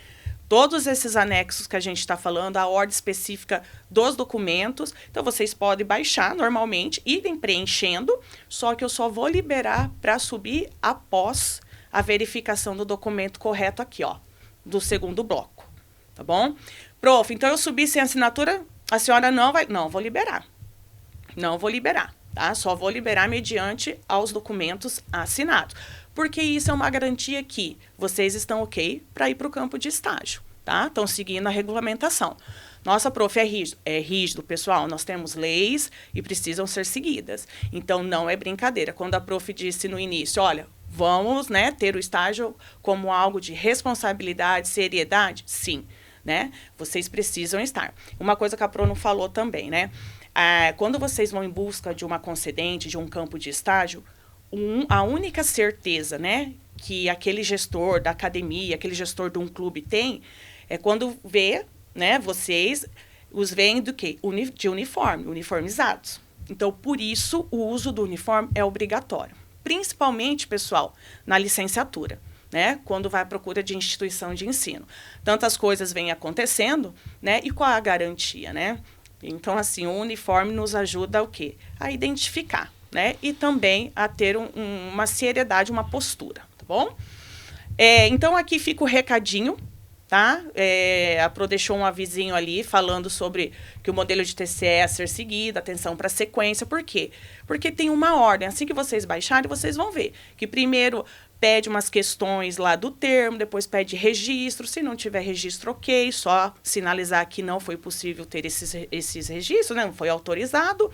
todos esses anexos que a gente está falando, a ordem específica dos documentos. Então, vocês podem baixar normalmente, irem preenchendo, só que eu só vou liberar para subir após a verificação do documento correto aqui, ó, do segundo bloco, tá bom? Prof, então eu subi sem assinatura, a senhora não vai... Não, vou liberar. Não vou liberar, tá? Só vou liberar mediante aos documentos assinados. Porque isso é uma garantia que vocês estão ok para ir para o campo de estágio, tá? Estão seguindo a regulamentação. Nossa, prof, é rígido. É rígido, pessoal. Nós temos leis e precisam ser seguidas. Então, não é brincadeira. Quando a prof disse no início, olha, vamos, né, ter o estágio como algo de responsabilidade, seriedade? Sim, né? Vocês precisam estar. Uma coisa que a Pro não falou também, né? Quando vocês vão em busca de uma concedente, de um campo de estágio, a única certeza, né, que aquele gestor da academia, aquele gestor de um clube tem, é quando vê, né, vocês os veem do quê? De uniforme, uniformizados. Então, por isso, o uso do uniforme é obrigatório. Principalmente, pessoal, na licenciatura, né, quando vai à procura de instituição de ensino. Tantas coisas vêm acontecendo, né, e qual a garantia, né? Então, assim, o uniforme nos ajuda o quê? A identificar, né, e também a ter uma seriedade, uma postura, tá bom? Então, aqui fica o recadinho, tá? A Pro deixou um avisinho ali falando sobre que o modelo de TCE é a ser seguido, atenção para a sequência. Por quê? Porque tem uma ordem. Assim que vocês baixarem, vocês vão ver que primeiro pede umas questões lá do termo, depois pede registro. Se não tiver registro, ok, só sinalizar que não foi possível ter esses registros, né? Não foi autorizado.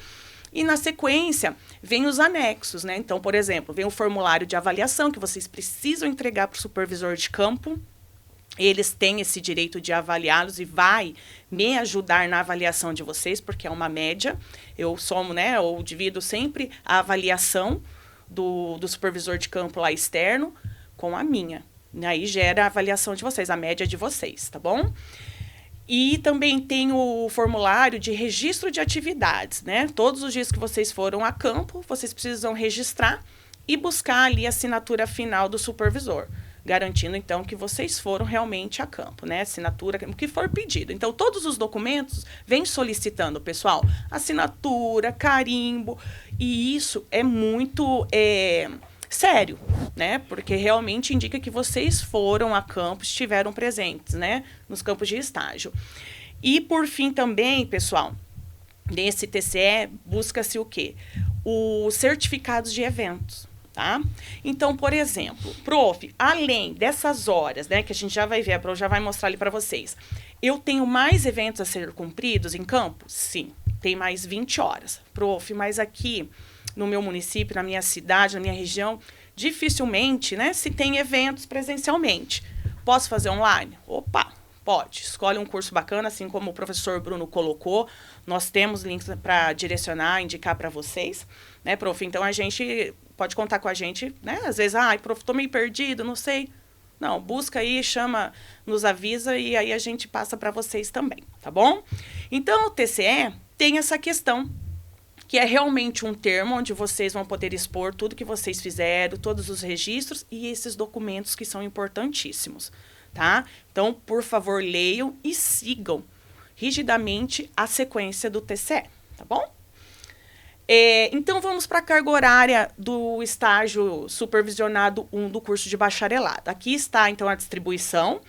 E, na sequência, vem os anexos, né? Então, por exemplo, vem o formulário de avaliação que vocês precisam entregar para o supervisor de campo. Eles têm esse direito de avaliá-los e vai me ajudar na avaliação de vocês, porque é uma média. Eu somo, né? Eu divido sempre a avaliação do supervisor de campo lá externo com a minha. Aí gera a avaliação de vocês, a média de vocês, tá bom? E também tem o formulário de registro de atividades, né? Todos os dias que vocês foram a campo, vocês precisam registrar e buscar ali a assinatura final do supervisor, garantindo, então, que vocês foram realmente a campo, né? Assinatura, o que for pedido. Então, todos os documentos vêm solicitando, pessoal, assinatura, carimbo, e isso é muito sério, né? Porque realmente indica que vocês foram a campo, estiveram presentes, né? Nos campos de estágio. E, por fim, também, pessoal, nesse TCE, busca-se o quê? Os certificados de eventos. Tá? Então, por exemplo, prof, além dessas horas, né, que a gente já vai ver, a prof já vai mostrar ali para vocês, eu tenho mais eventos a ser cumpridos em campo? Sim, tem mais 20 horas. Prof, mas aqui no meu município, na minha cidade, na minha região, dificilmente, né, se tem eventos presencialmente. Posso fazer online? Opa, pode. Escolhe um curso bacana, assim como o professor Bruno colocou. Nós temos links para direcionar, indicar para vocês, né, prof? Então, a gente pode contar com a gente, né? Às vezes, prof, tô meio perdido, não sei. Não, busca aí, chama, nos avisa e aí a gente passa para vocês também, tá bom? Então, o TCE tem essa questão, que é realmente um termo onde vocês vão poder expor tudo que vocês fizeram, todos os registros e esses documentos que são importantíssimos, tá? Então, por favor, leiam e sigam rigidamente a sequência do TCE, tá bom? Então, vamos para a carga horária do estágio supervisionado 1 do curso de bacharelado. Aqui está, então, a distribuição.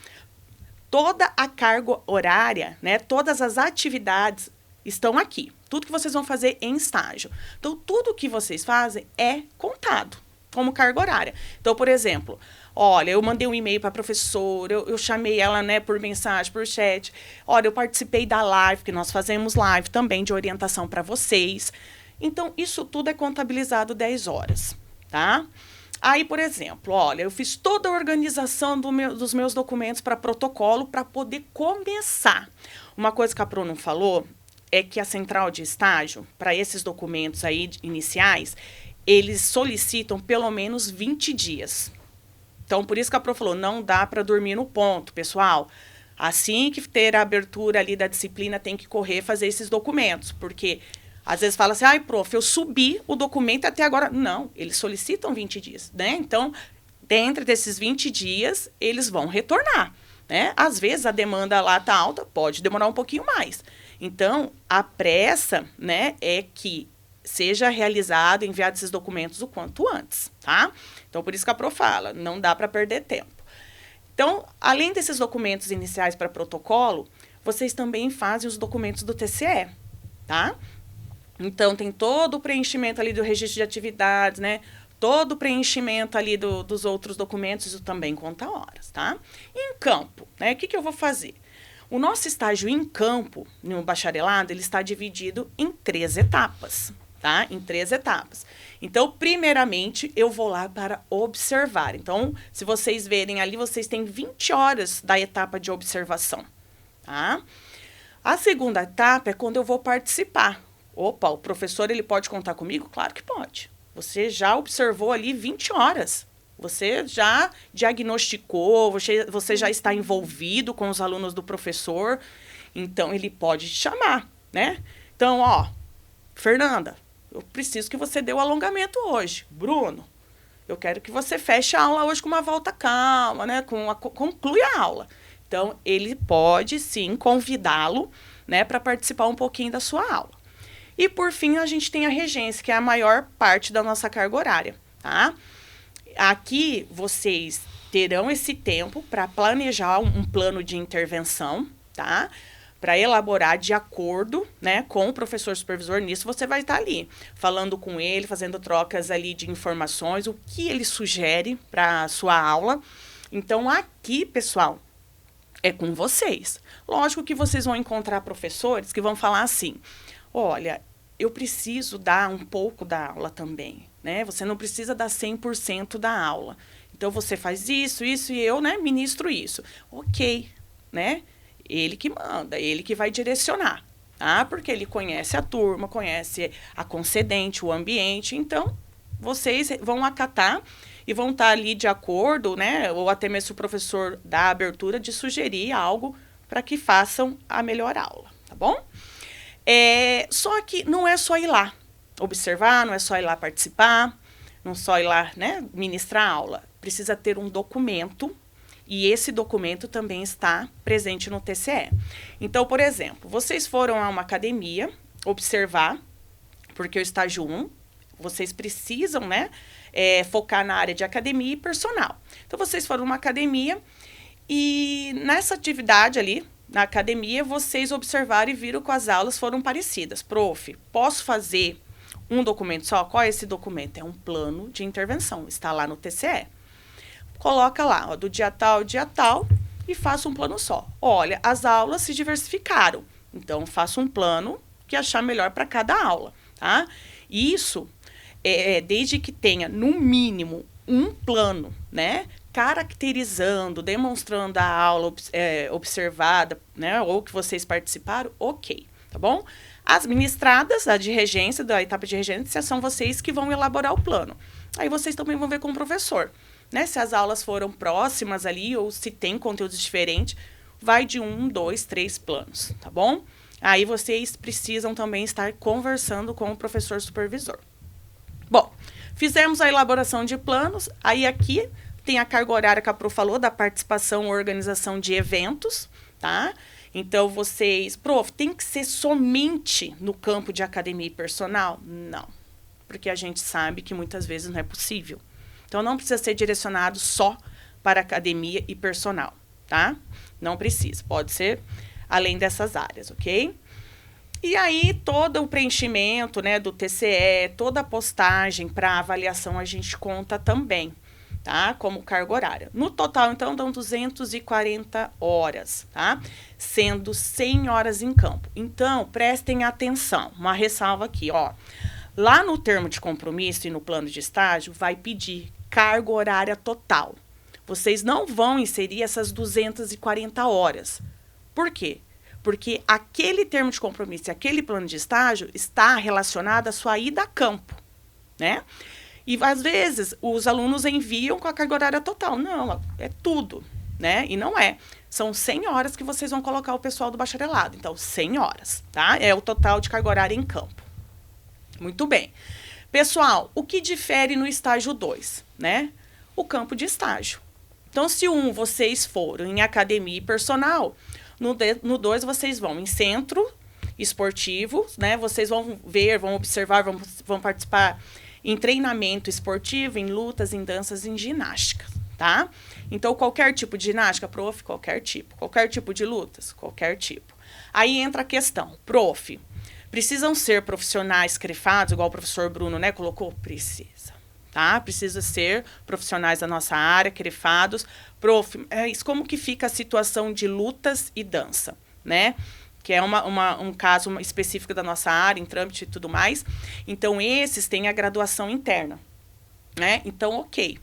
Toda a carga horária, né, todas as atividades estão aqui. Tudo que vocês vão fazer em estágio. Então, tudo que vocês fazem é contado como carga horária. Então, por exemplo, olha, eu mandei um e-mail para a professora, eu chamei ela, né, por mensagem, por chat. Olha, eu participei da live, que nós fazemos live também de orientação para vocês. Então, isso tudo é contabilizado 10 horas, tá? Aí, por exemplo, olha, eu fiz toda a organização dos meus documentos para protocolo para poder começar. Uma coisa que a Pro não falou é que a central de estágio, para esses documentos aí iniciais, eles solicitam pelo menos 20 dias. Então, por isso que a Pro falou, não dá para dormir no ponto, pessoal. Assim que ter a abertura ali da disciplina, tem que correr fazer esses documentos, porque às vezes fala assim, prof, eu subi o documento até agora. Não, eles solicitam 20 dias, né? Então, dentro desses 20 dias, eles vão retornar, né? Às vezes, a demanda lá está alta, pode demorar um pouquinho mais. Então, a pressa, né, é que seja realizado, enviado esses documentos o quanto antes, tá? Então, por isso que a Pro fala, não dá para perder tempo. Então, além desses documentos iniciais para protocolo, vocês também fazem os documentos do TCE, tá? Então, tem todo o preenchimento ali do registro de atividades, né? Todo o preenchimento ali dos outros documentos, isso também conta horas, tá? Em campo, né? O que eu vou fazer? O nosso estágio em campo, no bacharelado, ele está dividido em 3 etapas, tá? Em 3 etapas. Então, primeiramente, eu vou lá para observar. Então, se vocês verem ali, vocês têm 20 horas da etapa de observação, tá? A segunda etapa é quando eu vou participar. Opa, o professor, ele pode contar comigo? Claro que pode. Você já observou ali 20 horas. Você já diagnosticou, você já está envolvido com os alunos do professor. Então, ele pode te chamar, né? Então, Fernanda, eu preciso que você dê o alongamento hoje. Bruno, eu quero que você feche a aula hoje com uma volta calma, né? Conclui a aula. Então, ele pode, sim, convidá-lo, né, para participar um pouquinho da sua aula. E, por fim, a gente tem a regência, que é a maior parte da nossa carga horária, tá? Aqui, vocês terão esse tempo para planejar um plano de intervenção, tá? Para elaborar de acordo, né, com o professor supervisor. Nisso, você vai estar ali, falando com ele, fazendo trocas ali de informações, o que ele sugere para a sua aula. Então, aqui, pessoal, é com vocês. Lógico que vocês vão encontrar professores que vão falar assim, olha, eu preciso dar um pouco da aula também, né? Você não precisa dar 100% da aula. Então, você faz isso e eu, né, ministro isso. Ok, né? Ele que manda, ele que vai direcionar, tá? Porque ele conhece a turma, conhece a concedente, o ambiente. Então, vocês vão acatar e vão estar ali de acordo, né? Ou até mesmo se o professor dá a abertura de sugerir algo para que façam a melhor aula, tá bom? Só que não é só ir lá observar, não é só ir lá participar, não é só ir lá, né, ministrar a aula. Precisa ter um documento e esse documento também está presente no TCE. Então, por exemplo, vocês foram a uma academia observar, porque o estágio 1, vocês precisam, né, focar na área de academia e personal. Então, vocês foram numa academia e nessa atividade ali, na academia, vocês observaram e viram que as aulas foram parecidas. Prof, posso fazer um documento só? Qual é esse documento? É um plano de intervenção, está lá no TCE. Coloca lá, ó, do dia tal, e faça um plano só. Olha, as aulas se diversificaram, então faça um plano que achar melhor para cada aula, tá? Isso, desde que tenha, no mínimo, um plano, né? Caracterizando, demonstrando a aula observada, né? Ou que vocês participaram, ok, tá bom? As ministradas, a de regência, da etapa de regência, são vocês que vão elaborar o plano. Aí vocês também vão ver com o professor, né? Se as aulas foram próximas ali ou se tem conteúdos diferentes, vai de 1, 2, 3 planos, tá bom? Aí vocês precisam também estar conversando com o professor supervisor. Bom, fizemos a elaboração de planos, aí aqui tem a carga horária que a Pro falou, da participação ou organização de eventos, tá? Então, vocês... Prof, tem que ser somente no campo de academia e personal? Não, porque a gente sabe que muitas vezes não é possível. Então, não precisa ser direcionado só para academia e personal, tá? Não precisa, pode ser além dessas áreas, ok? E aí, todo o preenchimento, né, do TCE, toda a postagem para avaliação a gente conta também, tá? Como carga horária. No total, então, dão 240 horas, tá? Sendo 100 horas em campo. Então, prestem atenção. Uma ressalva aqui, ó. Lá no termo de compromisso e no plano de estágio, vai pedir carga horária total. Vocês não vão inserir essas 240 horas. Por quê? Porque aquele termo de compromisso e aquele plano de estágio está relacionado à sua ida a campo, né? E, às vezes, os alunos enviam com a carga horária total. Não, é tudo, né? E não é. São 100 horas que vocês vão colocar o pessoal do bacharelado. Então, 100 horas, tá? É o total de carga horária em campo. Muito bem. Pessoal, o que difere no estágio 2, né? O campo de estágio. Então, se vocês foram em academia e personal, no 2 vocês vão em centro esportivo, né? Vocês vão ver, vão observar, vão participar em treinamento esportivo, em lutas, em danças, em ginástica, tá? Então, qualquer tipo de ginástica, prof, qualquer tipo. Qualquer tipo de lutas, qualquer tipo. Aí entra a questão, prof, precisam ser profissionais crefados, igual o professor Bruno, né, colocou? Precisa, tá? Precisa ser profissionais da nossa área, crefados. Prof, como que fica a situação de lutas e dança, né? Que é um caso específico da nossa área, em trâmite e tudo mais. Então, esses têm a graduação interna, né? Então, ok,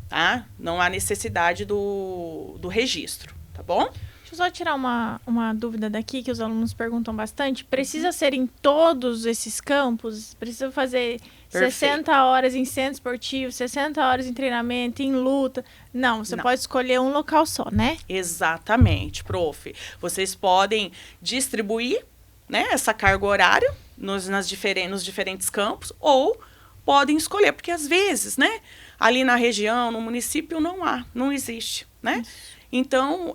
tá? Não há necessidade do registro, tá bom? Deixa eu só tirar uma dúvida daqui, que os alunos perguntam bastante. Precisa ser em todos esses campos? Precisa fazer Perfeito. 60 horas em centro esportivo, 60 horas em treinamento, em luta? Não, você pode escolher um local só, né? Exatamente, prof. Vocês podem distribuir, né, essa carga horária nos diferentes campos, ou podem escolher, porque às vezes, né, ali na região, no município, não existe, né? Isso. Então,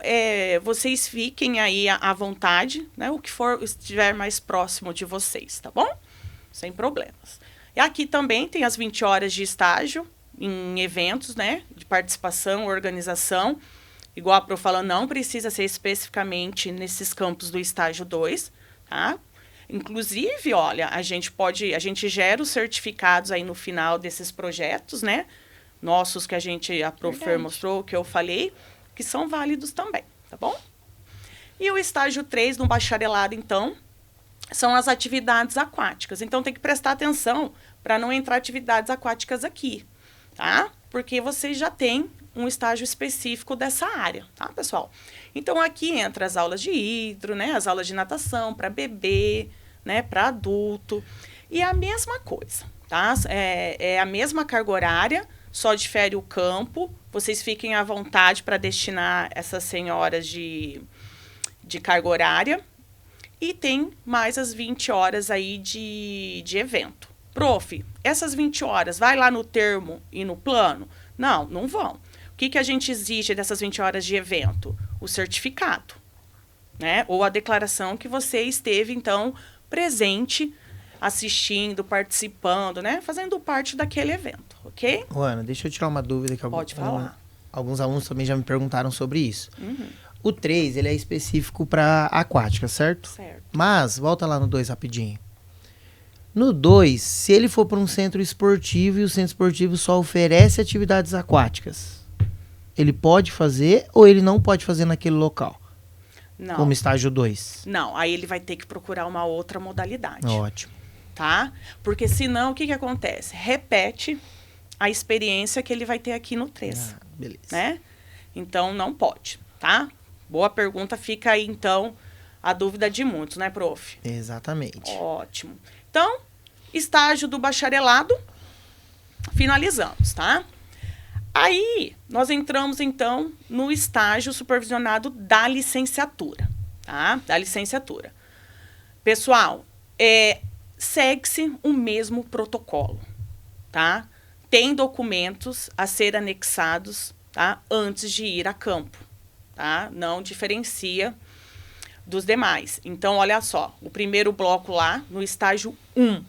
vocês fiquem aí à vontade, né, o que estiver mais próximo de vocês, tá bom? Sem problemas. E aqui também tem as 20 horas de estágio em eventos, né, de participação, organização. Igual a Pro falou, não precisa ser especificamente nesses campos do estágio 2, tá? Inclusive, olha, a gente gera os certificados aí no final desses projetos, né? Nossos que a Profer mostrou, que eu falei, que são válidos também, tá bom? E o estágio 3 no bacharelado, então, são as atividades aquáticas. Então, tem que prestar atenção para não entrar atividades aquáticas aqui, tá? Porque vocês já têm um estágio específico dessa área, tá, pessoal? Então, aqui entra as aulas de hidro, né? As aulas de natação para bebê, né? Para adulto. E a mesma coisa. tá? É a mesma carga horária, só difere o campo. Vocês fiquem à vontade para destinar essas 100 horas de carga horária. E tem mais as 20 horas aí de evento. Prof, essas 20 horas, vai lá no termo e no plano? Não, não vão. O que a gente exige dessas 20 horas de evento? O certificado, né? Ou a declaração que você esteve, então, presente, assistindo, participando, né? Fazendo parte daquele evento, ok? Ana, deixa eu tirar uma dúvida que Pode falar. Alguns alunos também já me perguntaram sobre isso. O 3, ele é específico para aquática, certo? Certo. Mas, volta lá no 2 rapidinho. No 2, se ele for para um centro esportivo e o centro esportivo só oferece atividades aquáticas, ele pode fazer ou ele não pode fazer naquele local? Não. Como estágio 2. Não, aí ele vai ter que procurar uma outra modalidade. Ótimo. Tá? Porque senão, o que acontece? Repete a experiência que ele vai ter aqui no 3. Beleza. Né? Então, não pode, tá? Boa pergunta, fica aí, então, a dúvida de muitos, né, prof? Exatamente. Ótimo. Então, estágio do bacharelado, finalizamos, tá? Aí, nós entramos, então, no estágio supervisionado da licenciatura, tá? Da licenciatura. Pessoal, segue-se o mesmo protocolo, tá? Tem documentos a ser anexados, tá? Antes de ir a campo, tá? Não diferencia dos demais. Então, olha só, o primeiro bloco lá, no estágio 1,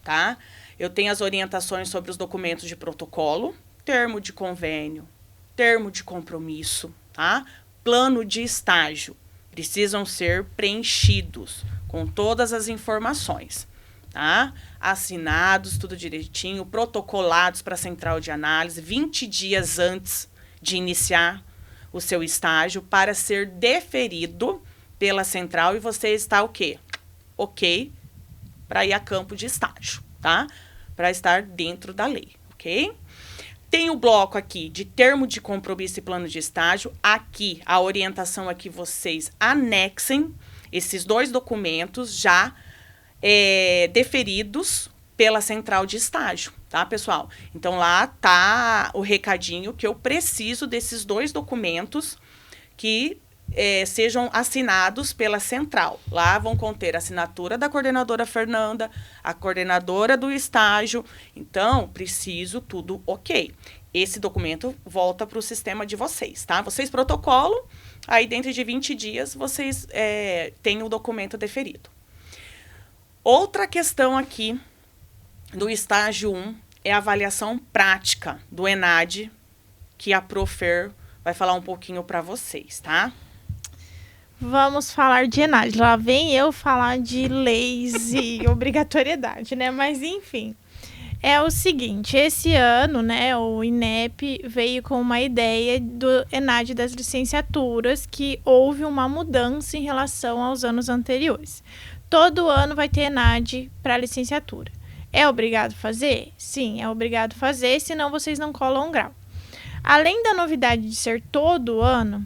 tá? Eu tenho as orientações sobre os documentos de protocolo, termo de convênio, termo de compromisso, tá? Plano de estágio. Precisam ser preenchidos com todas as informações, tá? Assinados, tudo direitinho, protocolados para a central de análise, 20 dias antes de iniciar o seu estágio para ser deferido pela central e você está o quê? Ok para ir a campo de estágio, tá? Para estar dentro da lei, ok? Tem o bloco aqui de termo de compromisso e plano de estágio. Aqui, a orientação é que vocês anexem esses 2 documentos já deferidos pela central de estágio, tá, pessoal? Então, lá tá o recadinho que eu preciso desses 2 documentos que sejam assinados pela central. Lá vão conter a assinatura da coordenadora Fernanda, a coordenadora do estágio. Então, preciso tudo ok. Esse documento volta para o sistema de vocês, tá? Vocês protocolam, aí dentro de 20 dias vocês têm o documento deferido. Outra questão aqui do estágio 1 é a avaliação prática do ENAD, que a Profer vai falar um pouquinho para vocês, tá? Vamos falar de ENAD. Lá vem eu falar de leis e obrigatoriedade, né? Mas, enfim, é o seguinte, esse ano, né, o INEP veio com uma ideia do ENAD das licenciaturas, que houve uma mudança em relação aos anos anteriores. Todo ano vai ter ENAD para licenciatura. É obrigado fazer? Sim, é obrigado fazer, senão vocês não colam grau. Além da novidade de ser todo ano,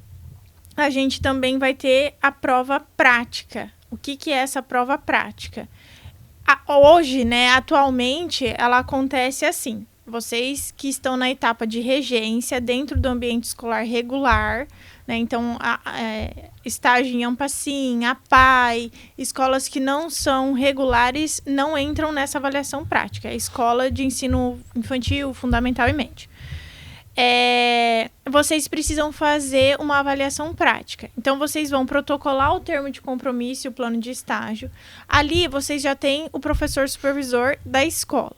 a gente também vai ter a prova prática. O que é essa prova prática? Hoje, né, atualmente, ela acontece assim. Vocês que estão na etapa de regência dentro do ambiente escolar regular, né, então, estágio em Ampacim, APAI, escolas que não são regulares não entram nessa avaliação prática. É escola de ensino infantil, fundamental e médio. Vocês precisam fazer uma avaliação prática. Então, vocês vão protocolar o termo de compromisso e o plano de estágio. Ali, vocês já têm o professor supervisor da escola.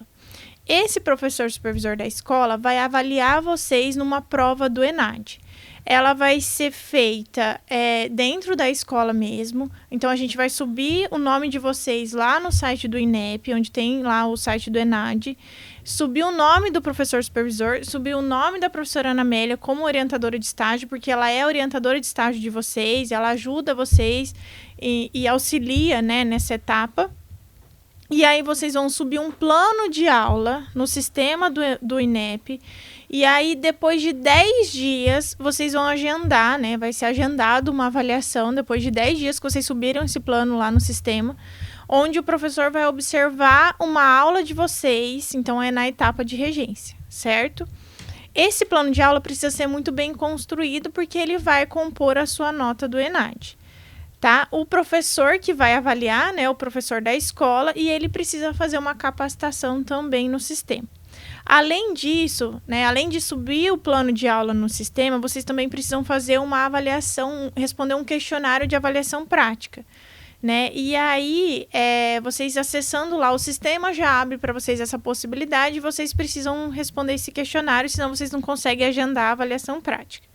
Esse professor supervisor da escola vai avaliar vocês numa prova do ENAD. Ela vai ser feita dentro da escola mesmo. Então, a gente vai subir o nome de vocês lá no site do INEP, onde tem lá o site do ENAD. Subir o nome do professor supervisor, subir o nome da professora Ana Amélia como orientadora de estágio, porque ela é orientadora de estágio de vocês, ela ajuda vocês e auxilia, né, nessa etapa. E aí vocês vão subir um plano de aula no sistema do INEP. E aí, depois de 10 dias, vocês vão agendar, né? Vai ser agendado uma avaliação depois de 10 dias que vocês subiram esse plano lá no sistema, onde o professor vai observar uma aula de vocês, então é na etapa de regência, certo? Esse plano de aula precisa ser muito bem construído, porque ele vai compor a sua nota do ENAD. Tá? O professor que vai avaliar, né, o professor da escola, e ele precisa fazer uma capacitação também no sistema. Além disso, né, além de subir o plano de aula no sistema, vocês também precisam fazer uma avaliação, responder um questionário de avaliação prática. Né? E aí, vocês acessando lá o sistema, já abre para vocês essa possibilidade, e vocês precisam responder esse questionário, senão vocês não conseguem agendar a avaliação prática.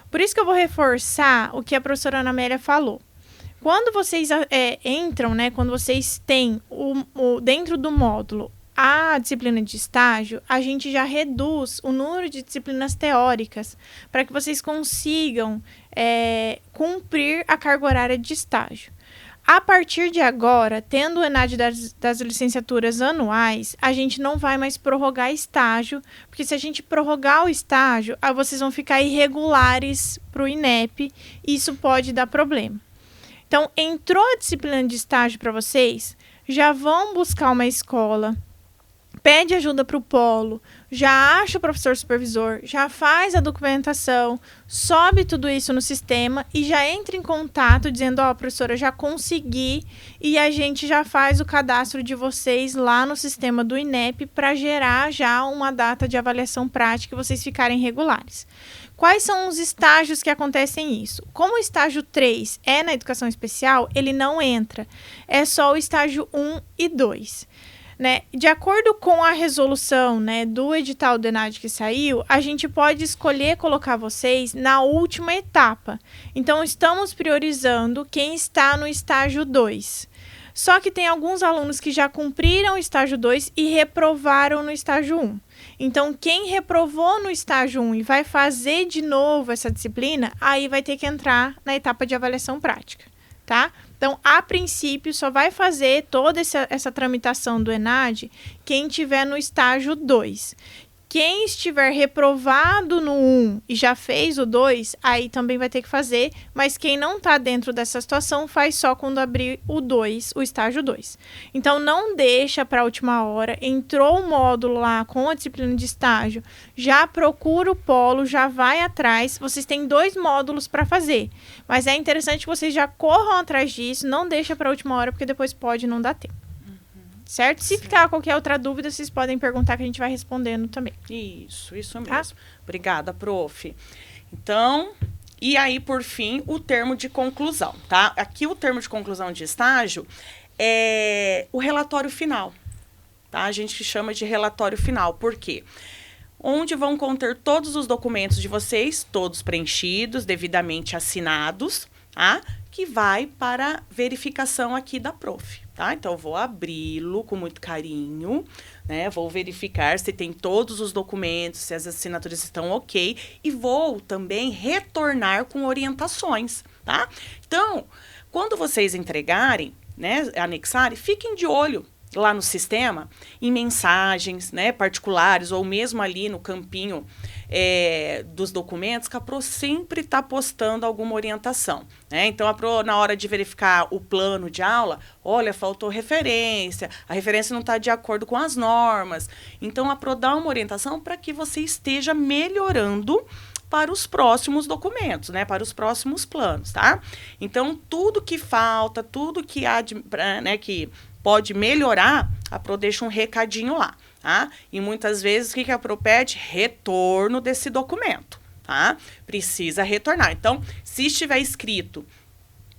Por isso que eu vou reforçar o que a professora Ana Amélia falou. Quando vocês entram, né, quando vocês têm dentro do módulo a disciplina de estágio, a gente já reduz o número de disciplinas teóricas para que vocês consigam cumprir a carga horária de estágio. A partir de agora, tendo o ENAD das licenciaturas anuais, a gente não vai mais prorrogar estágio, porque se a gente prorrogar o estágio, aí vocês vão ficar irregulares para o INEP, e isso pode dar problema. Então, entrou a disciplina de estágio para vocês, já vão buscar uma escola, pede ajuda para o polo, já acha o professor supervisor, já faz a documentação, sobe tudo isso no sistema e já entra em contato dizendo, professora, eu já consegui, e a gente já faz o cadastro de vocês lá no sistema do INEP para gerar já uma data de avaliação prática e vocês ficarem regulares. Quais são os estágios que acontecem isso? Como o estágio 3 é na educação especial, ele não entra. É só o estágio 1 e 2. Né? De acordo com a resolução, né, do edital do ENAD que saiu, a gente pode escolher colocar vocês na última etapa. Então, estamos priorizando quem está no estágio 2. Só que tem alguns alunos que já cumpriram o estágio 2 e reprovaram no estágio 1. Então, quem reprovou no estágio 1 e vai fazer de novo essa disciplina, aí vai ter que entrar na etapa de avaliação prática, tá? Então, a princípio, só vai fazer toda essa tramitação do ENAD quem estiver no estágio 2. Quem estiver reprovado no 1 e já fez o 2, aí também vai ter que fazer, mas quem não está dentro dessa situação faz só quando abrir o 2, o estágio 2. Então, não deixa para a última hora, entrou o módulo lá com a disciplina de estágio, já procura o polo, já vai atrás, vocês têm 2 módulos para fazer, mas é interessante que vocês já corram atrás disso, não deixa para a última hora, porque depois pode não dar tempo. Certo? Se ficar qualquer outra dúvida, vocês podem perguntar que a gente vai respondendo também. Isso mesmo. Tá? Obrigada, prof. Então, e aí, por fim, o termo de conclusão, tá? Aqui o termo de conclusão de estágio é o relatório final, tá? A gente chama de relatório final, por quê? Onde vão conter todos os documentos de vocês, todos preenchidos, devidamente assinados, tá? Que vai para verificação aqui da prof. Tá? Então, eu vou abri-lo com muito carinho, né? Vou verificar se tem todos os documentos, se as assinaturas estão ok, e vou também retornar com orientações, tá? Então, quando vocês entregarem, né, anexarem, fiquem de olho lá no sistema, em mensagens, né, particulares, ou mesmo ali no campinho dos documentos, que a Pro sempre está postando alguma orientação, né? Então, a Pro, na hora de verificar o plano de aula, olha, faltou referência, a referência não está de acordo com as normas. Então, a Pro dá uma orientação para que você esteja melhorando para os próximos documentos, né? Para os próximos planos, tá? Então, tudo que falta, tudo que há né, que pode melhorar, a Pro deixa um recadinho lá, tá? E muitas vezes, o que a Pro pede? Retorno desse documento, tá? Precisa retornar. Então, se estiver escrito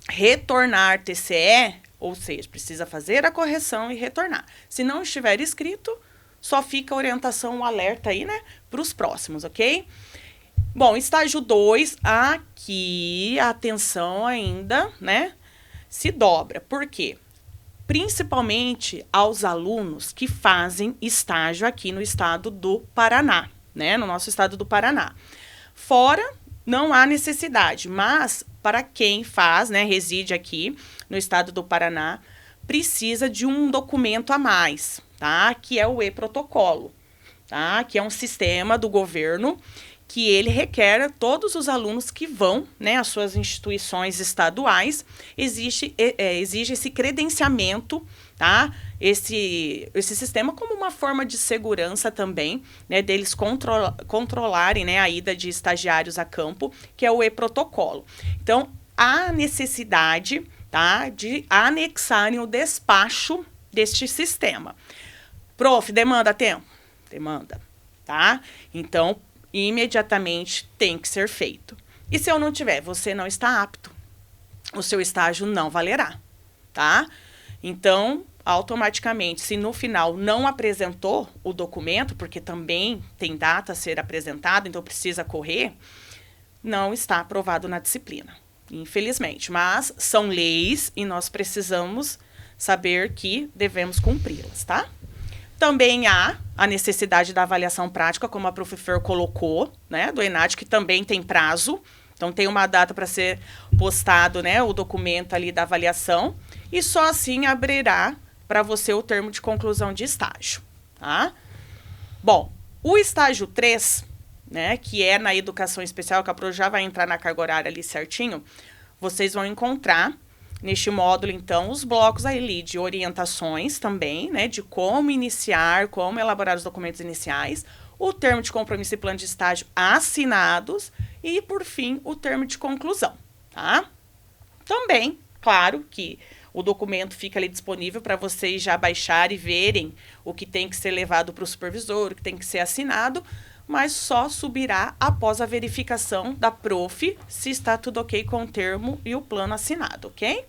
retornar TCE, ou seja, precisa fazer a correção e retornar. Se não estiver escrito, só fica a orientação, um alerta aí, né? Para os próximos, ok? Bom, estágio 2, aqui a atenção ainda, né? Se dobra. Por quê? Principalmente aos alunos que fazem estágio aqui no estado do Paraná, né? No nosso estado do Paraná. Fora, não há necessidade, mas para quem faz, né, reside aqui no estado do Paraná, precisa de um documento a mais, tá? Que é o e-protocolo, tá? Que é um sistema do governo que ele requer todos os alunos que vão, né, às suas instituições estaduais, exige esse credenciamento, tá? Esse sistema como uma forma de segurança também, né, deles controlarem, né, a ida de estagiários a campo, que é o e-protocolo. Então, há necessidade, tá, de anexarem o despacho deste sistema. Prof, demanda tempo? Demanda, tá? Então, imediatamente tem que ser feito. E se eu não tiver, você não está apto. O seu estágio não valerá, tá? Então, automaticamente, se no final não apresentou o documento, porque também tem data a ser apresentado, então precisa correr, não está aprovado na disciplina, infelizmente. Mas são leis e nós precisamos saber que devemos cumpri-las, tá? Também há a necessidade da avaliação prática, como a Prof. Fer colocou, né, do ENAD, que também tem prazo. Então, tem uma data para ser postado, né, o documento ali da avaliação, e só assim abrirá para você o termo de conclusão de estágio, tá? Bom, o estágio 3, né, que é na educação especial, que a Pro já vai entrar na carga horária ali certinho, vocês vão encontrar neste módulo, então, os blocos ali de orientações também, né, de como iniciar, como elaborar os documentos iniciais, o termo de compromisso e plano de estágio assinados e, por fim, o termo de conclusão, tá? Também, claro que o documento fica ali disponível para vocês já baixarem e verem o que tem que ser levado para o supervisor, o que tem que ser assinado, mas só subirá após a verificação da prof se está tudo ok com o termo e o plano assinado, ok?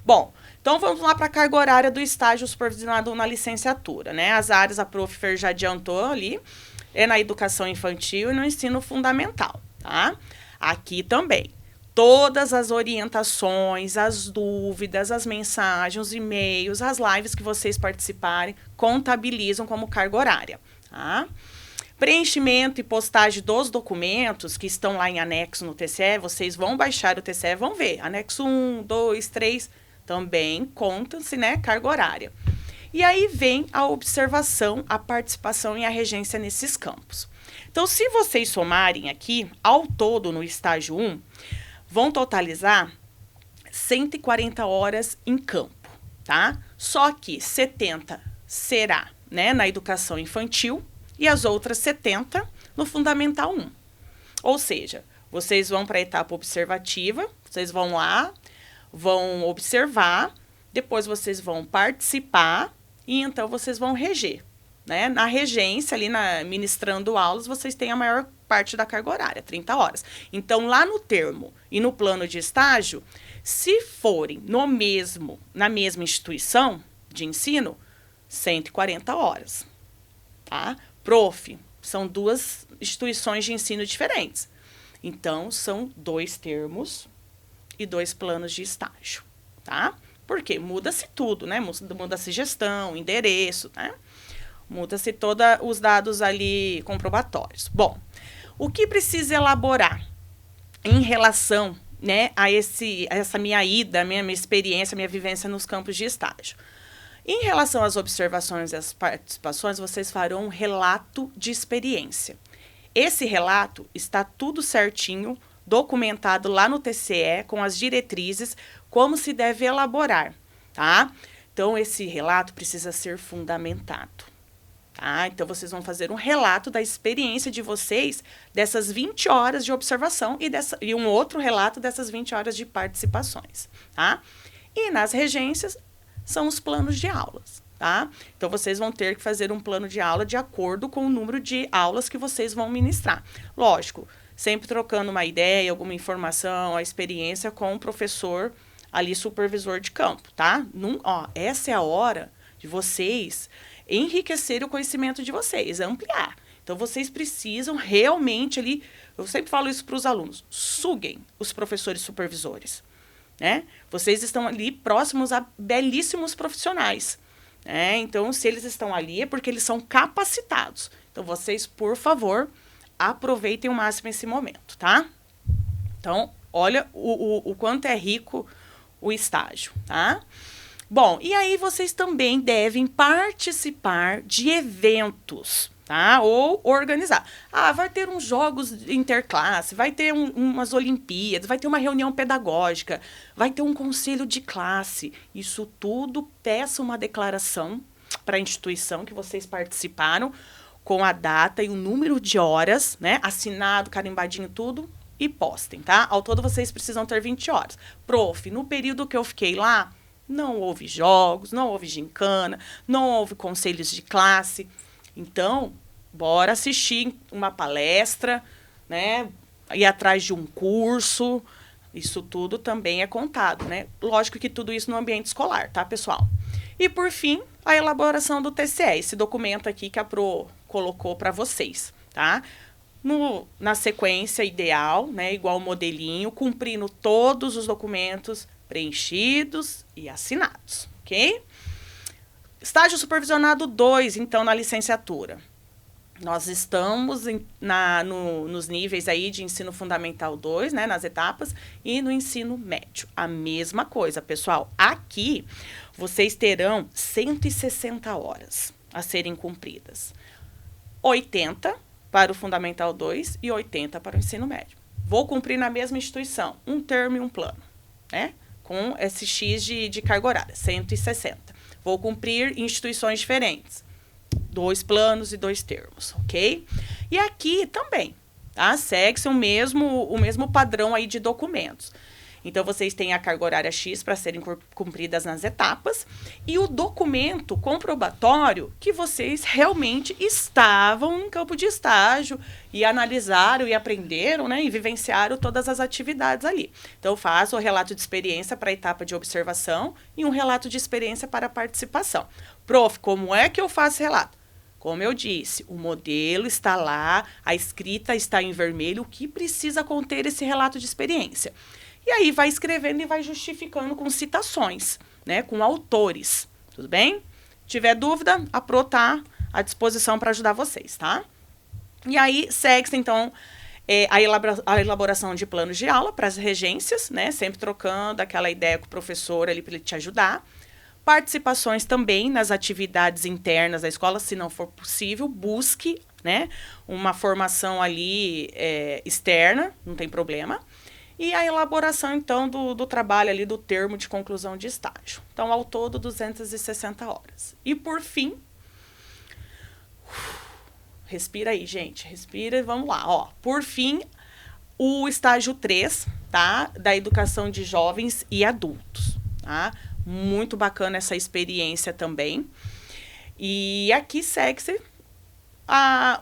Bom, então vamos lá para a carga horária do estágio supervisionado na licenciatura, né? As áreas a prof. Fer já adiantou ali, é na educação infantil e no ensino fundamental, tá? Aqui também, todas as orientações, as dúvidas, as mensagens, os e-mails, as lives que vocês participarem, contabilizam como carga horária, tá? Preenchimento e postagem dos documentos que estão lá em anexo no TCE, vocês vão baixar o TCE e vão ver. Anexo 1, 2, 3, também conta-se, né, carga horária. E aí vem a observação, a participação e a regência nesses campos. Então, se vocês somarem aqui, ao todo no estágio 1, vão totalizar 140 horas em campo, tá? Só que 70 será, né, na educação infantil, e as outras 70 no Fundamental 1. Ou seja, vocês vão para a etapa observativa, vocês vão lá, vão observar, depois vocês vão participar e então vocês vão reger, né? Na regência, ali ministrando aulas, vocês têm a maior parte da carga horária, 30 horas. Então, lá no termo e no plano de estágio, se forem na mesma instituição de ensino, 140 horas, tá? Prof, são duas instituições de ensino diferentes. Então, são 2 termos e 2 planos de estágio, tá? Porque muda-se tudo, né? Muda-se gestão, endereço, né? Muda-se todos os dados ali comprobatórios. Bom, o que precisa elaborar em relação, né, a essa minha ida, minha experiência, minha vivência nos campos de estágio? Em relação às observações e às participações, vocês farão um relato de experiência. Esse relato está tudo certinho, documentado lá no TCE, com as diretrizes, como se deve elaborar, tá? Então, esse relato precisa ser fundamentado, tá? Então, vocês vão fazer um relato da experiência de vocês, dessas 20 horas de observação e um outro relato dessas 20 horas de participações, tá? E nas regências, são os planos de aulas, tá? Então, vocês vão ter que fazer um plano de aula de acordo com o número de aulas que vocês vão ministrar. Lógico, sempre trocando uma ideia, alguma informação, a experiência com o professor ali, supervisor de campo, tá? Essa é a hora de vocês enriquecerem o conhecimento de vocês, ampliar. Então, vocês precisam realmente ali, eu sempre falo isso para os alunos, suguem os professores supervisores, né? Vocês estão ali próximos a belíssimos profissionais, né? Então, se eles estão ali é porque eles são capacitados. Então, vocês, por favor, aproveitem o máximo esse momento, tá? Então, olha o quanto é rico o estágio, tá? Bom, e aí vocês também devem participar de eventos, tá? Ou organizar. Ah, vai ter uns jogos interclasse, vai ter umas Olimpíadas, vai ter uma reunião pedagógica, vai ter um conselho de classe. Isso tudo, peça uma declaração para a instituição que vocês participaram, com a data e o número de horas, né? Assinado, carimbadinho, tudo, e postem, tá? Ao todo, vocês precisam ter 20 horas. Prof, no período que eu fiquei lá, não houve jogos, não houve gincana, não houve conselhos de classe. Então, bora assistir uma palestra, né? Ir atrás de um curso. Isso tudo também é contado, né? Lógico que tudo isso no ambiente escolar, tá, pessoal? E, por fim, a elaboração do TCE, esse documento aqui que a Pro colocou para vocês, tá? Na sequência ideal, né, igual o modelinho, cumprindo todos os documentos preenchidos e assinados, ok? Estágio supervisionado 2, então, na licenciatura. Nós estamos nos níveis aí de ensino fundamental 2, né, nas etapas, e no ensino médio. A mesma coisa, pessoal. Aqui, vocês terão 160 horas a serem cumpridas. 80 para o Fundamental 2 e 80 para o ensino médio. Vou cumprir na mesma instituição, um termo e um plano, né? Com esse X de carga horária, 160. Vou cumprir em instituições diferentes, 2 planos e 2 termos, ok? E aqui também, tá? Segue-se o mesmo padrão aí de documentos. Então, vocês têm a carga horária X para serem cumpridas nas etapas e o documento comprobatório que vocês realmente estavam em campo de estágio e analisaram e aprenderam, né, e vivenciaram todas as atividades ali. Então, eu faço o relato de experiência para a etapa de observação e um relato de experiência para a participação. Prof, como é que eu faço relato? Como eu disse, o modelo está lá, a escrita está em vermelho, o que precisa conter esse relato de experiência? E aí vai escrevendo e vai justificando com citações, né, com autores, tudo bem? Tiver dúvida, a Pro tá à disposição para ajudar vocês, tá? E aí segue-se, então, a elaboração de planos de aula para as regências, né, sempre trocando aquela ideia com o professor ali para ele te ajudar. Participações também nas atividades internas da escola, se não for possível, busque, né, uma formação ali externa, não tem problema. E a elaboração, então, do trabalho ali, do termo de conclusão de estágio. Então, ao todo, 260 horas. E, por fim, respira aí, gente, respira e vamos lá. Ó, por fim, o estágio 3, tá? Da educação de jovens e adultos, tá? Muito bacana essa experiência também. E aqui segue-se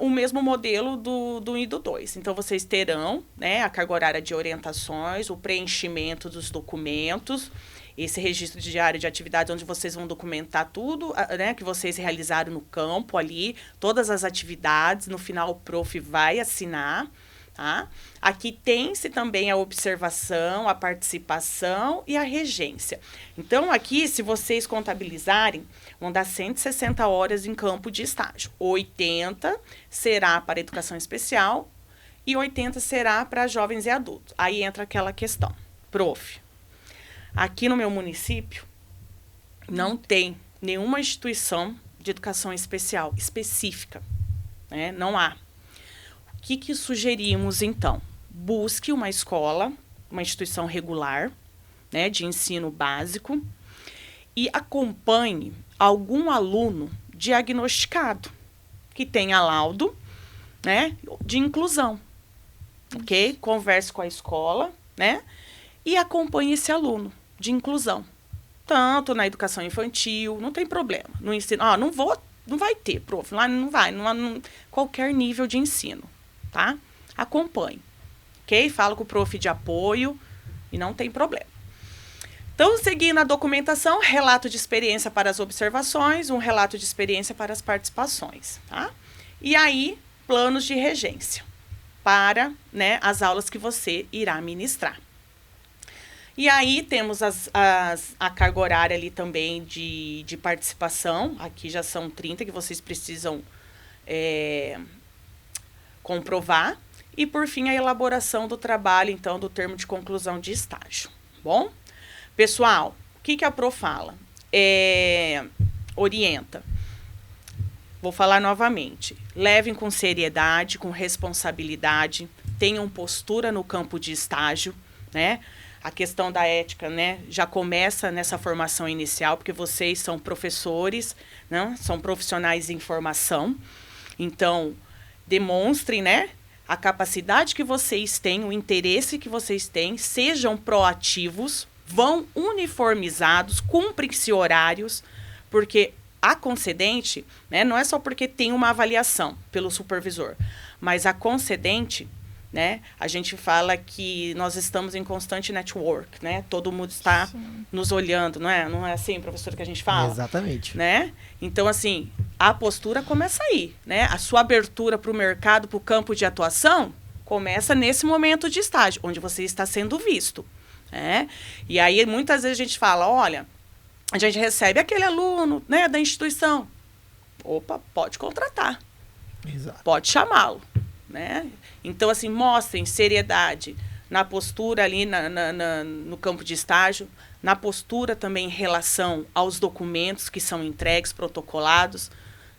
o mesmo modelo do 1 e do 2. Então, vocês terão, né, a carga horária de orientações, o preenchimento dos documentos, esse registro diário de atividades onde vocês vão documentar tudo, né, que vocês realizaram no campo ali, todas as atividades, no final o prof vai assinar, tá? Aqui tem-se também a observação, a participação e a regência. Então, aqui, se vocês contabilizarem, vão dar 160 horas em campo de estágio. 80 será para educação especial e 80 será para jovens e adultos. Aí entra aquela questão. Prof, aqui no meu município não tem nenhuma instituição de educação especial específica, né? Não há. O que sugerimos, então? Busque uma escola, uma instituição regular, né, de ensino básico, e acompanhe algum aluno diagnosticado, que tenha laudo, né, de inclusão, ok? Converse com a escola, né, e acompanhe esse aluno de inclusão. Tanto na educação infantil, não tem problema. No ensino, não vai ter, prof, lá não vai, qualquer nível de ensino, tá? Acompanhe, ok? Fala com o prof de apoio e não tem problema. Então, seguindo a documentação, relato de experiência para as observações, um relato de experiência para as participações, tá? E aí, planos de regência para, né, as aulas que você irá ministrar. E aí, temos a carga horária ali também de participação. Aqui já são 30 que vocês precisam comprovar. E, por fim, a elaboração do trabalho, então, do termo de conclusão de estágio. Bom? Pessoal, o que a Pro fala? Orienta. vou falar novamente. Levem com seriedade, com responsabilidade, tenham postura no campo de estágio, né? A questão da ética, né, já começa nessa formação inicial, porque vocês são professores, né, são profissionais em formação. Então, demonstrem, né, a capacidade que vocês têm, o interesse que vocês têm, sejam proativos, vão uniformizados, cumprem-se horários, porque a concedente, né, não é só porque tem uma avaliação pelo supervisor, mas a concedente, né, a gente fala que nós estamos em constante network, né? Todo mundo está nos olhando, não é? Não é assim, professora, que a gente fala? Exatamente. Né? Então, assim, a postura começa aí, né? A sua abertura para o mercado, para o campo de atuação, começa nesse momento de estágio, onde você está sendo visto, né? E aí, muitas vezes a gente fala, olha, a gente recebe aquele aluno, né, da instituição. Opa, pode contratar. Exato. Pode chamá-lo, né? Então, assim, mostrem seriedade na postura ali no campo de estágio, na postura também em relação aos documentos que são entregues, protocolados,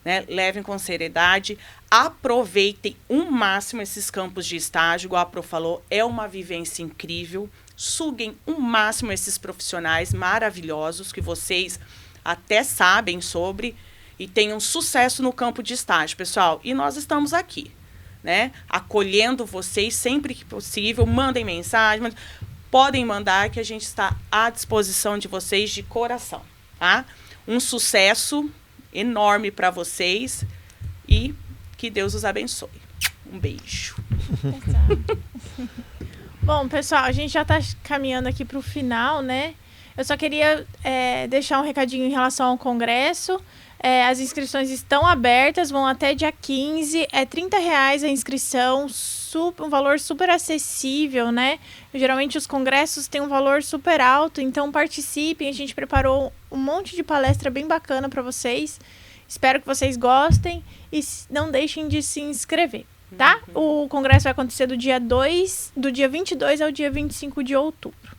né? Levem com seriedade, aproveitem o máximo esses campos de estágio, igual a Pro falou, é uma vivência incrível, suguem o máximo esses profissionais maravilhosos que vocês até sabem sobre e tenham sucesso no campo de estágio, pessoal. E nós estamos aqui, né, acolhendo vocês sempre que possível, mandem mensagem, podem mandar que a gente está à disposição de vocês de coração, tá? Um sucesso enorme para vocês e que Deus os abençoe. Um beijo. Bom, pessoal, a gente já está caminhando aqui para o final, né? Eu só queria deixar um recadinho em relação ao congresso. As inscrições estão abertas, vão até dia 15. É R$30 a inscrição, um valor super acessível, né? Geralmente os congressos têm um valor super alto, então participem. A gente preparou um monte de palestra bem bacana para vocês. Espero que vocês gostem e não deixem de se inscrever, tá? O congresso vai acontecer do dia 22 ao dia 25 de outubro.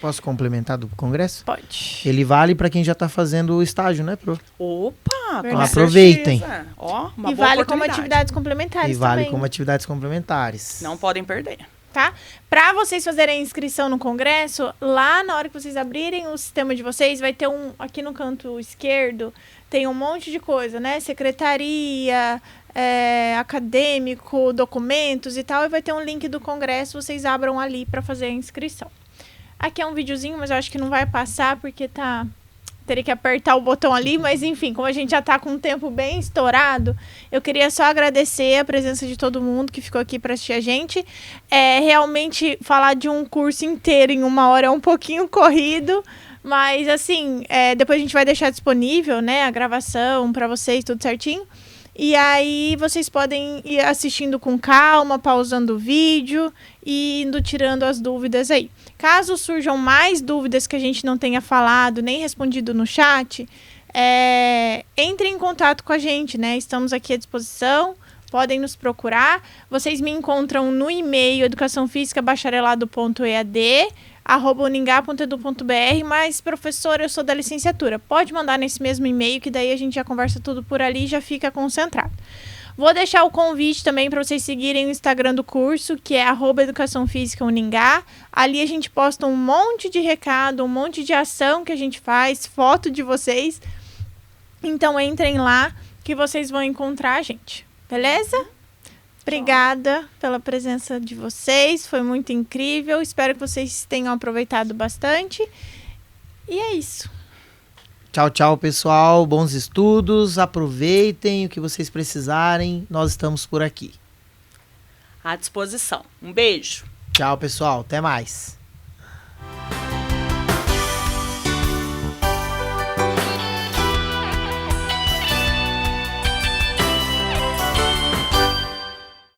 Posso complementar do congresso? Pode. Ele vale para quem já está fazendo o estágio, né, Pro? Opa, Então aproveitem. Ó, uma E boa vale como oportunidade. atividades complementares E vale também. como atividades complementares. Não podem perder. Tá? Para vocês fazerem a inscrição no congresso, lá na hora que vocês abrirem o sistema de vocês, vai ter aqui no canto esquerdo, tem um monte de coisa, né? Secretaria, acadêmico, documentos e tal, e vai ter um link do congresso, vocês abram ali para fazer a inscrição. Aqui é um videozinho, mas eu acho que não vai passar porque teria que apertar o botão ali, mas enfim, como a gente já tá com um tempo bem estourado, eu queria só agradecer a presença de todo mundo que ficou aqui para assistir a gente. Realmente, falar de um curso inteiro em 1 hora é um pouquinho corrido, mas assim, depois a gente vai deixar disponível, né, a gravação para vocês, tudo certinho. E aí vocês podem ir assistindo com calma, pausando o vídeo e indo tirando as dúvidas aí. Caso surjam mais dúvidas que a gente não tenha falado, nem respondido no chat, entrem em contato com a gente, né? Estamos aqui à disposição, podem nos procurar. Vocês me encontram no e-mail educaçãofisicabacharelado.ead@uningá.edu.br, mas, professora, eu sou da licenciatura. Pode mandar nesse mesmo e-mail, que daí a gente já conversa tudo por ali e já fica concentrado. Vou deixar o convite também para vocês seguirem o Instagram do curso, que é @educaçãofisicauningá. Ali a gente posta um monte de recado, um monte de ação que a gente faz, foto de vocês. Então entrem lá que vocês vão encontrar a gente. Beleza? Obrigada pela presença de vocês, foi muito incrível. Espero que vocês tenham aproveitado bastante. E é isso. Tchau, tchau, pessoal. Bons estudos. Aproveitem o que vocês precisarem. Nós estamos por aqui. À disposição. Um beijo. Tchau, pessoal. Até mais.